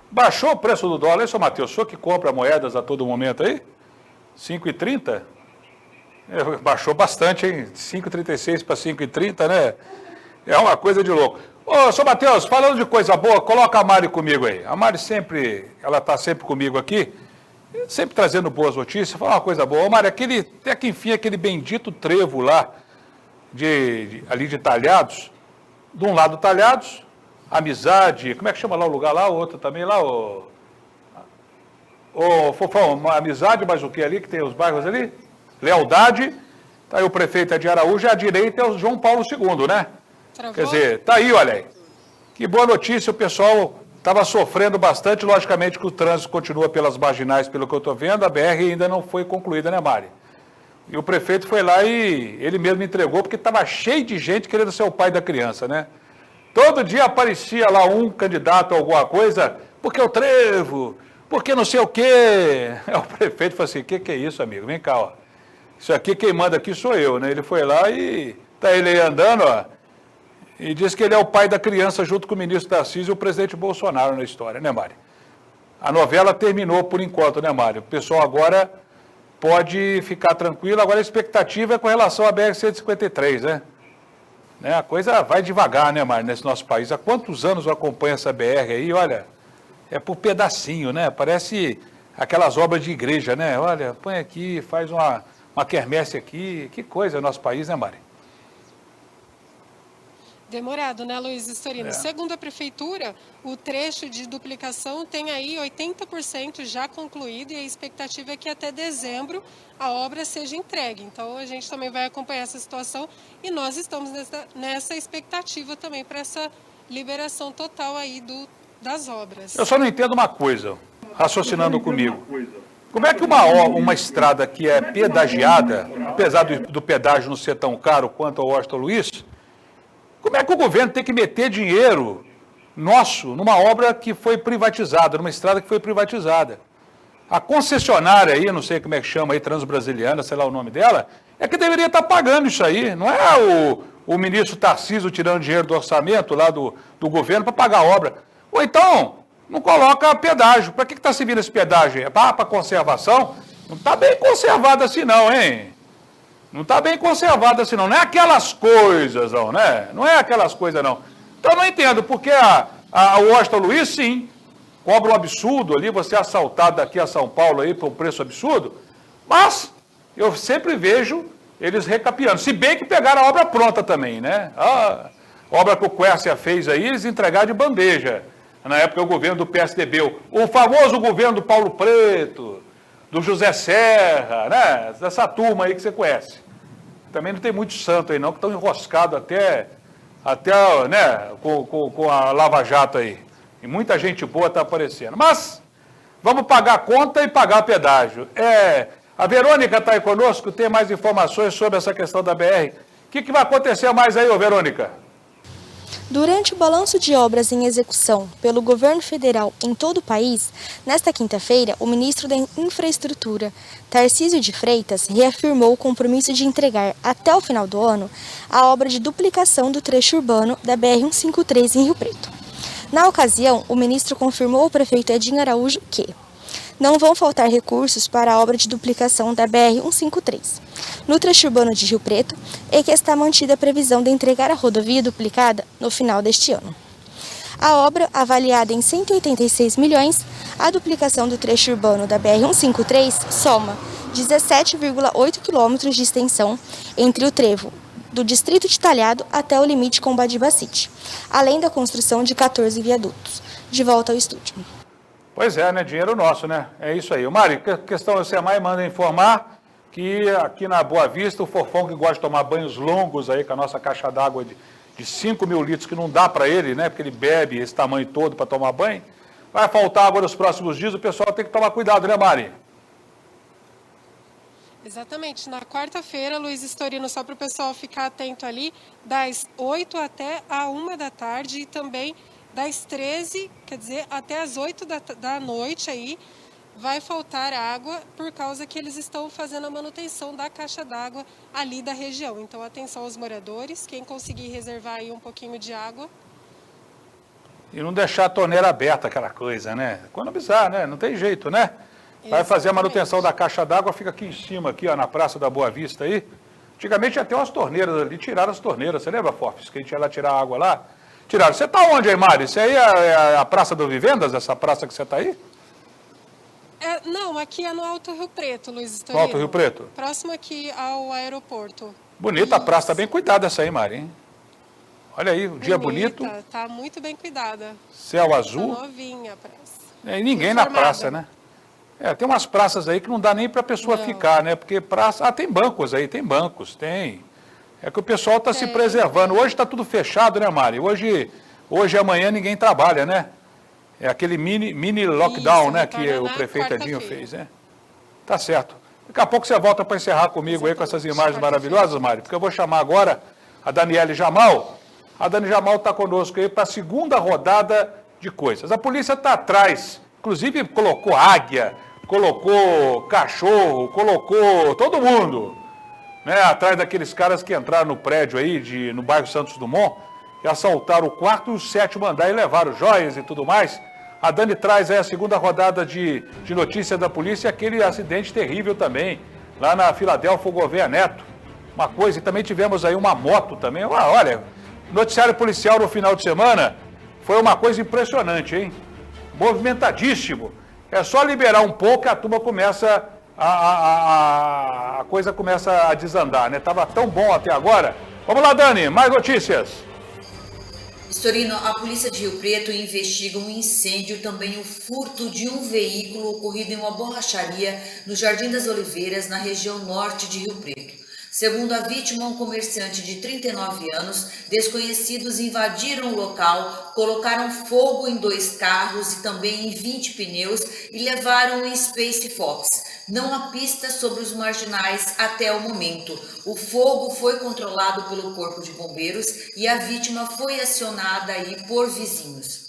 Baixou o preço do dólar, hein, seu Matheus? O senhor que compra moedas a todo momento aí? 5,30? Baixou bastante, hein? 5,36 para 5,30, né? É uma coisa de louco. Ô, seu Matheus, falando de coisa boa, coloca a Mari comigo aí. A Mari sempre, ela está sempre comigo aqui, sempre trazendo boas notícias. Fala uma coisa boa. Ô, Mari, até que enfim, aquele bendito trevo lá, ali de Talhados, de um lado Talhados, Amizade, como é que chama lá o lugar lá? O outro também lá, o Fofão, Amizade, mas o que ali, que tem os bairros ali? Lealdade, tá aí o prefeito é de Araújo, e à direita é o João Paulo II, né? Travou? Quer dizer, tá aí, olha aí. Que boa notícia, o pessoal estava sofrendo bastante, logicamente que o trânsito continua pelas marginais, pelo que eu estou vendo, a BR ainda não foi concluída, né, Mari? E o prefeito foi lá e ele mesmo entregou, porque estava cheio de gente querendo ser o pai da criança, né? Todo dia aparecia lá um candidato a alguma coisa, porque eu trevo, porque não sei o quê. O prefeito falou assim, o que é isso, amigo? Vem cá, ó. Isso aqui, quem manda aqui sou eu, né? Ele foi lá e tá ele aí andando, ó, e diz que ele é o pai da criança junto com o ministro Tarcísio e o presidente Bolsonaro na história, né, Mari? A novela terminou por enquanto, né, Mari? O pessoal agora pode ficar tranquilo. Agora a expectativa é com relação à BR-153, né? A coisa vai devagar, né, Mari, nesse nosso país. Há quantos anos eu acompanho essa BR aí? Olha, é por pedacinho, né? Parece aquelas obras de igreja, né? Olha, põe aqui, faz uma quermesse aqui. Que coisa é o nosso país, né, Mari? Demorado, né, Luiz Storino? Segundo a Prefeitura, o trecho de duplicação tem aí 80% já concluído e a expectativa é que até dezembro a obra seja entregue. Então, a gente também vai acompanhar essa situação e nós estamos nessa expectativa também para essa liberação total aí das obras. Eu só não entendo uma coisa, raciocinando comigo. Como é que uma estrada que é pedagiada, apesar do pedágio não ser tão caro quanto ao Washington Luiz, como é que o governo tem que meter dinheiro nosso numa obra que foi privatizada, numa estrada que foi privatizada? A concessionária aí, não sei como é que chama aí, Transbrasiliana, sei lá o nome dela, é que deveria estar pagando isso aí. Não é o ministro Tarcísio tirando dinheiro do orçamento lá do governo para pagar a obra. Ou então, não coloca pedágio. Para que está servindo esse pedágio? É para conservação? Não está bem conservado assim não, hein? Não está bem conservado assim não. Não é aquelas coisas não, né? Não é aquelas coisas não. Então eu não entendo, porque a Washington Luiz, sim, cobra um absurdo ali, você é assaltado daqui a São Paulo aí por um preço absurdo, mas eu sempre vejo eles recapeando. Se bem que pegaram a obra pronta também, né? A obra que o Quércia fez aí, eles entregaram de bandeja. Na época, o governo do PSDB, o famoso governo do Paulo Preto, do José Serra, né? Dessa turma aí que você conhece. Também não tem muito santo aí não, que estão enroscados até né, com a Lava Jato aí. E muita gente boa está aparecendo. Mas vamos pagar a conta e pagar pedágio. A Verônica está aí conosco, tem mais informações sobre essa questão da BR. O que vai acontecer mais aí, Verônica? Durante o balanço de obras em execução pelo governo federal em todo o país, nesta quinta-feira, o ministro da Infraestrutura, Tarcísio de Freitas, reafirmou o compromisso de entregar até o final do ano a obra de duplicação do trecho urbano da BR-153 em Rio Preto. Na ocasião, o ministro confirmou ao prefeito Edinho Araújo que não vão faltar recursos para a obra de duplicação da BR-153 no trecho urbano de Rio Preto e que está mantida a previsão de entregar a rodovia duplicada no final deste ano. A obra, avaliada em 186 milhões, a duplicação do trecho urbano da BR-153 soma 17,8 quilômetros de extensão entre o trevo do distrito de Talhado até o limite com Badibacite, além da construção de 14 viadutos. De volta ao estúdio. Pois é, né? Dinheiro nosso, né? É isso aí. Mari, questão do SEMAI manda informar que aqui na Boa Vista, o Fofão que gosta de tomar banhos longos aí com a nossa caixa d'água de 5 mil litros, que não dá para ele, né? Porque ele bebe esse tamanho todo para tomar banho. Vai faltar água nos próximos dias, o pessoal tem que tomar cuidado, né, Mari? Exatamente. Na quarta-feira, Luiz Storino, só para o pessoal ficar atento ali, das 8 até a 1 da tarde e também das 13, quer dizer, até as 8 da noite aí, vai faltar água por causa que eles estão fazendo a manutenção da caixa d'água ali da região. Então, atenção aos moradores, quem conseguir reservar aí um pouquinho de água. E não deixar a torneira aberta, aquela coisa, né? Economizar, né? Não tem jeito, né? Vai fazer a manutenção da caixa d'água, fica aqui em cima, aqui, ó, na Praça da Boa Vista aí. Antigamente tinha até umas torneiras ali, tiraram as torneiras. Você lembra, Fofis, que a gente ia lá tirar a água lá? Tiraram. Você está onde aí, Mari? Isso aí é a Praça do Vivendas, essa praça que você está aí? Não, aqui é no Alto Rio Preto, Luiz Storino. No Alto Rio Preto? Próximo aqui ao aeroporto. Bonita a praça, tá bem cuidada essa aí, Mari, hein? Olha aí, o dia bonito. Tá muito bem cuidada. Céu azul. Tá novinha a praça. E ninguém na praça, né? Tem umas praças aí que não dá nem para a pessoa ficar, né? Porque praça... tem bancos aí, tem bancos, tem. É que o pessoal está se preservando. Hoje está tudo fechado, né, Mari? Hoje e amanhã ninguém trabalha, né? É aquele mini lockdown, isso, né, que o prefeito Edinho fez, né? Tá certo. Daqui a pouco você volta para encerrar comigo aí com essas imagens maravilhosas, Mari, porque eu vou chamar agora a Daniele Jamal. A Dani Jamal está conosco aí para a segunda rodada de coisas. A polícia está atrás, inclusive colocou águia, colocou cachorro, colocou todo mundo, né, atrás daqueles caras que entraram no prédio aí, no bairro Santos Dumont, que assaltaram o 4º e o 7º andar e levaram joias e tudo mais. A Dani traz aí a segunda rodada de notícia da polícia, aquele acidente terrível também, lá na Filadélfia Gouveia Neto. Uma coisa, e também tivemos aí uma moto também. Olha, noticiário policial no final de semana foi uma coisa impressionante, hein? Movimentadíssimo. É só liberar um pouco e a turma começa, a coisa começa a desandar, né? Tava tão bom até agora. Vamos lá, Dani, mais notícias. Storino, a polícia de Rio Preto investiga um incêndio e também o furto de um veículo ocorrido em uma borracharia no Jardim das Oliveiras, na região norte de Rio Preto. Segundo a vítima, um comerciante de 39 anos, desconhecidos invadiram o local, colocaram fogo em 2 carros e também em 20 pneus e levaram um Space Fox. Não há pistas sobre os marginais até o momento. O fogo foi controlado pelo Corpo de Bombeiros e a vítima foi acionada aí por vizinhos.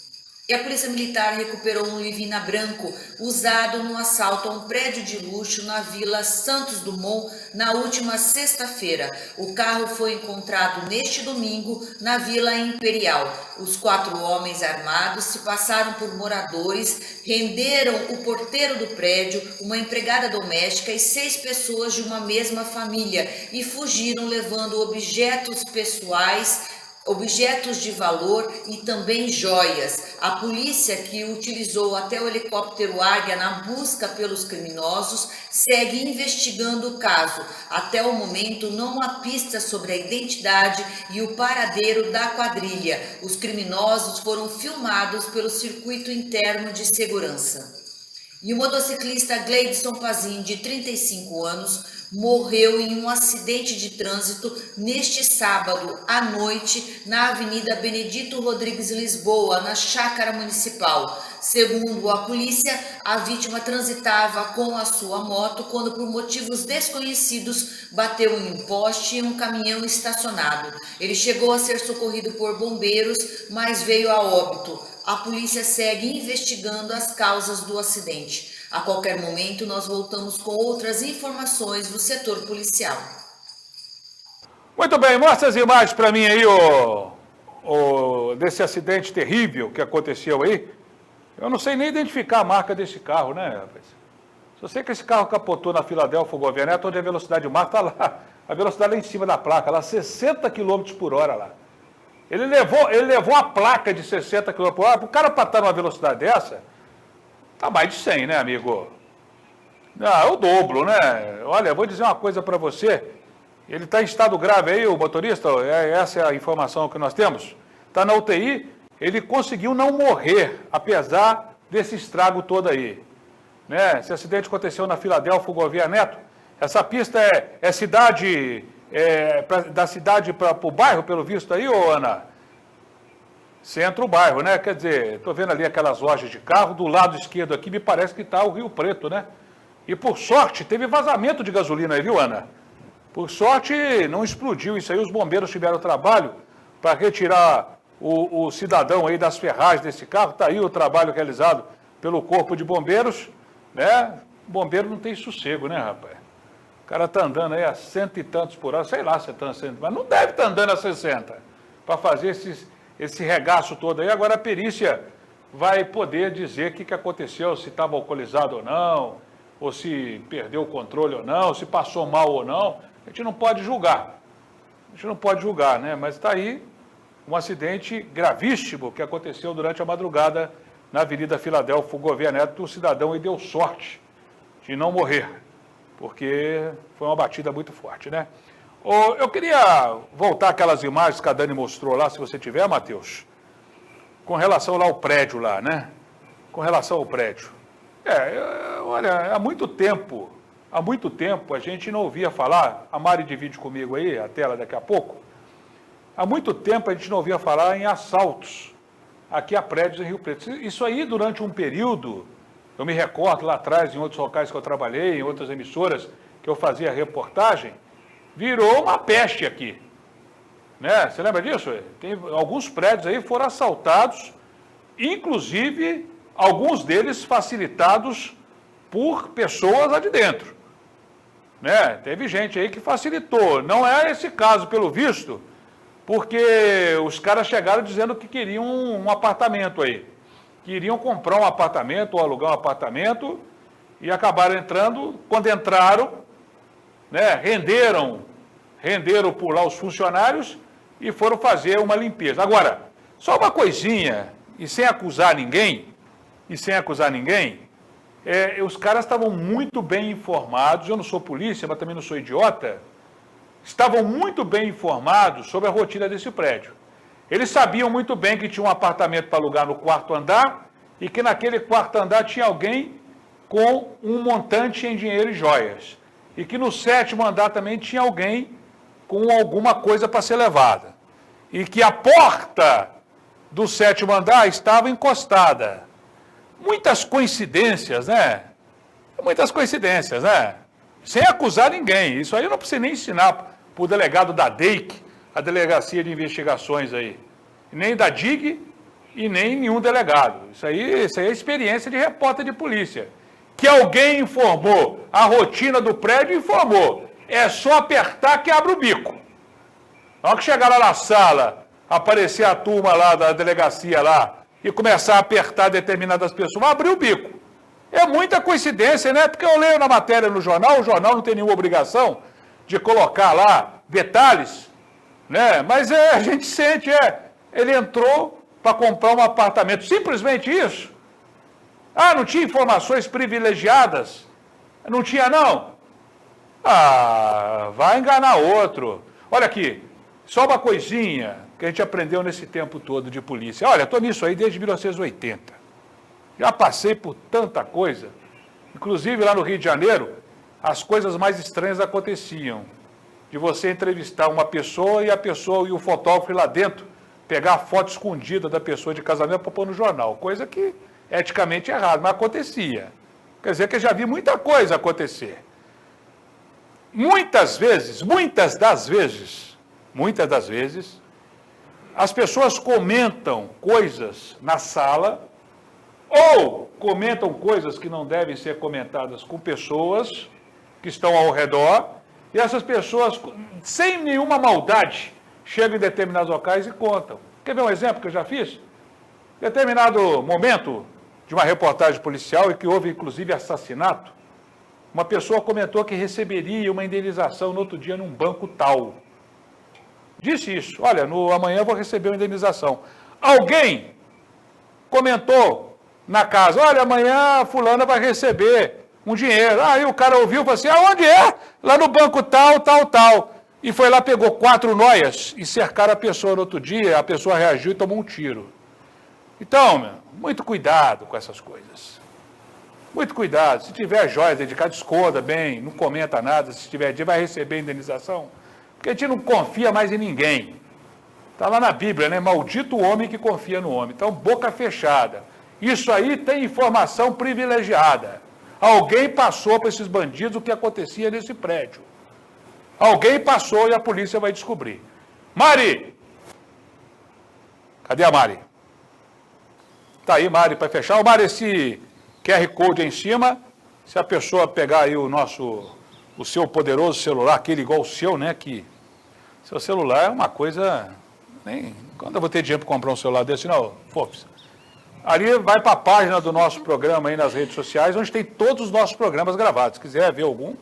E a Polícia Militar recuperou um Livina branco usado no assalto a um prédio de luxo na Vila Santos Dumont na última sexta-feira. O carro foi encontrado neste domingo na Vila Imperial. Os 4 homens armados se passaram por moradores, renderam o porteiro do prédio, uma empregada doméstica e 6 pessoas de uma mesma família e fugiram levando objetos pessoais, objetos de valor e também joias. A polícia, que utilizou até o helicóptero Águia na busca pelos criminosos, segue investigando o caso. Até o momento, não há pistas sobre a identidade e o paradeiro da quadrilha. Os criminosos foram filmados pelo circuito interno de segurança. E o motociclista Gleidson Pazin, de 35 anos, morreu em um acidente de trânsito neste sábado à noite na Avenida Benedito Rodrigues Lisboa, na Chácara Municipal. Segundo a polícia, a vítima transitava com a sua moto quando, por motivos desconhecidos, bateu em um poste e um caminhão estacionado. Ele chegou a ser socorrido por bombeiros, mas veio a óbito. A polícia segue investigando as causas do acidente. A qualquer momento, nós voltamos com outras informações do setor policial. Muito bem, mostra as imagens para mim aí, desse acidente terrível que aconteceu aí. Eu não sei nem identificar a marca desse carro, né, rapaz? Só sei que esse carro capotou na Filadélfia Gouveia Neto, onde a velocidade máxima está lá. A velocidade lá em cima da placa, lá 60 km por hora lá. Ele levou a placa de 60 km por hora. O cara para estar numa velocidade dessa, tá mais de 100, né, amigo? Não, é o dobro, né? Olha, eu vou dizer uma coisa para você. Ele está em estado grave aí, o motorista, essa é a informação que nós temos. Está na UTI, ele conseguiu não morrer, apesar desse estrago todo aí. Né? Esse acidente aconteceu na Filadélfia Gouveia Neto. Essa pista é cidade... da cidade para o bairro, pelo visto aí, ô Ana? Centro-bairro, né? Quer dizer, estou vendo ali aquelas lojas de carro, do lado esquerdo aqui me parece que está o Rio Preto, né? E por sorte, teve vazamento de gasolina aí, viu, Ana? Por sorte, não explodiu isso aí, os bombeiros tiveram trabalho para retirar o cidadão aí das ferragens desse carro, está aí o trabalho realizado pelo Corpo de Bombeiros, né? O bombeiro não tem sossego, né, rapaz? O cara está andando aí a 100 e tantos por hora, sei lá se está a 100, mas não deve estar andando a 60 para fazer esse regaço todo aí. Agora a perícia vai poder dizer o que aconteceu, se estava alcoolizado ou não, ou se perdeu o controle ou não, se passou mal ou não. A gente não pode julgar. A gente não pode julgar, né? Mas está aí um acidente gravíssimo que aconteceu durante a madrugada na Avenida Filadélfia Gouveia Neto. O cidadão aí deu sorte de não morrer, porque foi uma batida muito forte, né? Eu queria voltar aquelas imagens que a Dani mostrou lá, se você tiver, Matheus, com relação lá ao prédio lá, né? Com relação ao prédio. Olha, há muito tempo a gente não ouvia falar, a Mari divide comigo aí, a tela daqui a pouco, há muito tempo a gente não ouvia falar em assaltos aqui a prédios em Rio Preto. Isso aí, durante um período, eu me recordo lá atrás, em outros locais que eu trabalhei, em outras emissoras que eu fazia reportagem, virou uma peste aqui. Né? Você lembra disso? Tem alguns prédios aí foram assaltados, inclusive alguns deles facilitados por pessoas lá de dentro. Né? Teve gente aí que facilitou. Não é esse caso, pelo visto, porque os caras chegaram dizendo que queriam um apartamento aí. Queriam comprar um apartamento ou alugar um apartamento e acabaram entrando. Quando entraram, né, renderam por lá os funcionários e foram fazer uma limpeza. Agora, só uma coisinha, e sem acusar ninguém, os caras estavam muito bem informados, eu não sou polícia, mas também não sou idiota, estavam muito bem informados sobre a rotina desse prédio. Eles sabiam muito bem que tinha um apartamento para alugar no 4º andar e que naquele 4º andar tinha alguém com um montante em dinheiro e joias. E que no 7º andar também tinha alguém com alguma coisa para ser levada. E que a porta do 7º andar estava encostada. Muitas coincidências, né? Muitas coincidências, né? Sem acusar ninguém. Isso aí eu não preciso nem ensinar para o delegado da DEIC, a Delegacia de Investigações aí. Nem da DIG e nem nenhum delegado. Isso aí é experiência de repórter de polícia. Que alguém informou a rotina do prédio, informou. É só apertar que abre o bico. Na hora que chegar lá na sala, aparecer a turma lá da delegacia lá e começar a apertar determinadas pessoas, vai abrir o bico. É muita coincidência, né? Porque eu leio na matéria no jornal, o jornal não tem nenhuma obrigação de colocar lá detalhes, né? Mas a gente sente, ele entrou para comprar um apartamento, simplesmente isso. Ah, não tinha informações privilegiadas? Não tinha, não? Ah, vai enganar outro. Olha aqui, só uma coisinha que a gente aprendeu nesse tempo todo de polícia. Olha, estou nisso aí desde 1980. Já passei por tanta coisa. Inclusive, lá no Rio de Janeiro, as coisas mais estranhas aconteciam. De você entrevistar uma pessoa e a pessoa e o fotógrafo ir lá dentro pegar a foto escondida da pessoa de casamento para pôr no jornal. Coisa que eticamente errado, mas acontecia. Quer dizer que eu já vi muita coisa acontecer. Muitas das vezes, as pessoas comentam coisas na sala ou comentam coisas que não devem ser comentadas com pessoas que estão ao redor e essas pessoas, sem nenhuma maldade, chegam em determinados locais e contam. Quer ver um exemplo que eu já fiz? Em determinado momento de uma reportagem policial e que houve inclusive assassinato, uma pessoa comentou que receberia uma indenização no outro dia num banco tal. Disse isso, olha, amanhã eu vou receber uma indenização. Alguém comentou na casa, olha, amanhã a fulana vai receber um dinheiro. Aí o cara ouviu e falou assim, aonde é? Lá no banco tal, tal, tal. E foi lá, pegou 4 noias e cercaram a pessoa no outro dia, a pessoa reagiu e tomou um tiro. Então, muito cuidado com essas coisas. Muito cuidado. Se tiver joias dedicadas, esconda bem, não comenta nada. Se tiver dia, vai receber indenização. Porque a gente não confia mais em ninguém. Está lá na Bíblia, né? Maldito o homem que confia no homem. Então, boca fechada. Isso aí tem informação privilegiada. Alguém passou para esses bandidos o que acontecia nesse prédio. Alguém passou e a polícia vai descobrir. Mari! Cadê a Mari? Tá aí, Mari, para fechar. Mari, esse QR Code aí em cima, se a pessoa pegar aí o seu poderoso celular, aquele igual o seu, né, que seu celular é uma coisa, nem, quando eu vou ter dinheiro para comprar um celular desse, não, fofos. Ali vai para a página do nosso programa aí nas redes sociais, onde tem todos os nossos programas gravados. Se quiser ver algum,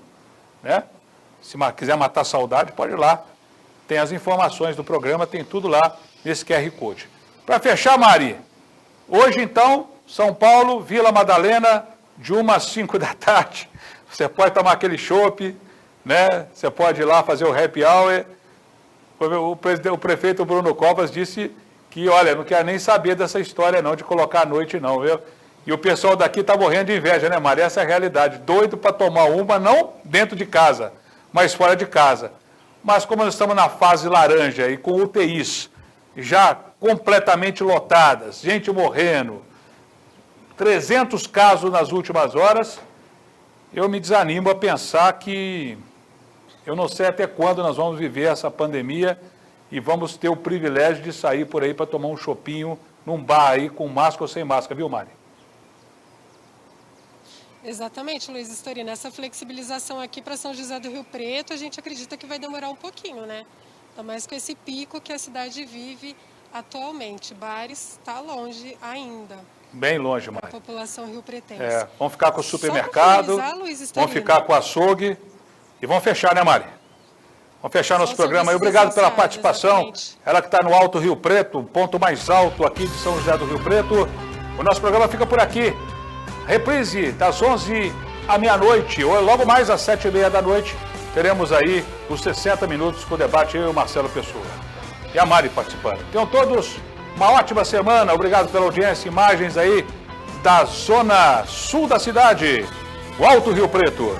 né, se quiser matar saudade, pode ir lá. Tem as informações do programa, tem tudo lá nesse QR Code. Para fechar, Mari, hoje, então, São Paulo, Vila Madalena, de 1 às 5 da tarde. Você pode tomar aquele chopp, né? Você pode ir lá fazer o happy hour. O prefeito Bruno Covas disse que, olha, não quer nem saber dessa história, não, de colocar à noite, não, viu? E o pessoal daqui está morrendo de inveja, né, Maria? Essa é a realidade. Doido para tomar uma, não dentro de casa, mas fora de casa. Mas como nós estamos na fase laranja e com UTIs já completamente lotadas, gente morrendo, 300 casos nas últimas horas, eu me desanimo a pensar que eu não sei até quando nós vamos viver essa pandemia e vamos ter o privilégio de sair por aí para tomar um chopinho num bar aí com máscara ou sem máscara, viu, Mari? Exatamente, Luiz Storino. Essa flexibilização aqui para São José do Rio Preto, a gente acredita que vai demorar um pouquinho, né? Ainda mais com esse pico que a cidade vive atualmente. Bares está longe ainda. Bem longe, Mari. A população rio-pretense. Vamos ficar com o supermercado, vamos ficar com o açougue e vamos fechar, né, Mari? Vamos fechar nosso programa aí. Obrigado pela participação. Exatamente. Ela que está no Alto Rio Preto, ponto mais alto aqui de São José do Rio Preto. O nosso programa fica por aqui. reprise das 11 à meia-noite, ou logo mais às 7h30 da noite, teremos aí os 60 minutos com o debate, eu e o Marcelo Pessoa. E a Mari participando. Tenham todos uma ótima semana, obrigado pela audiência, imagens aí da zona sul da cidade, o Alto Rio Preto.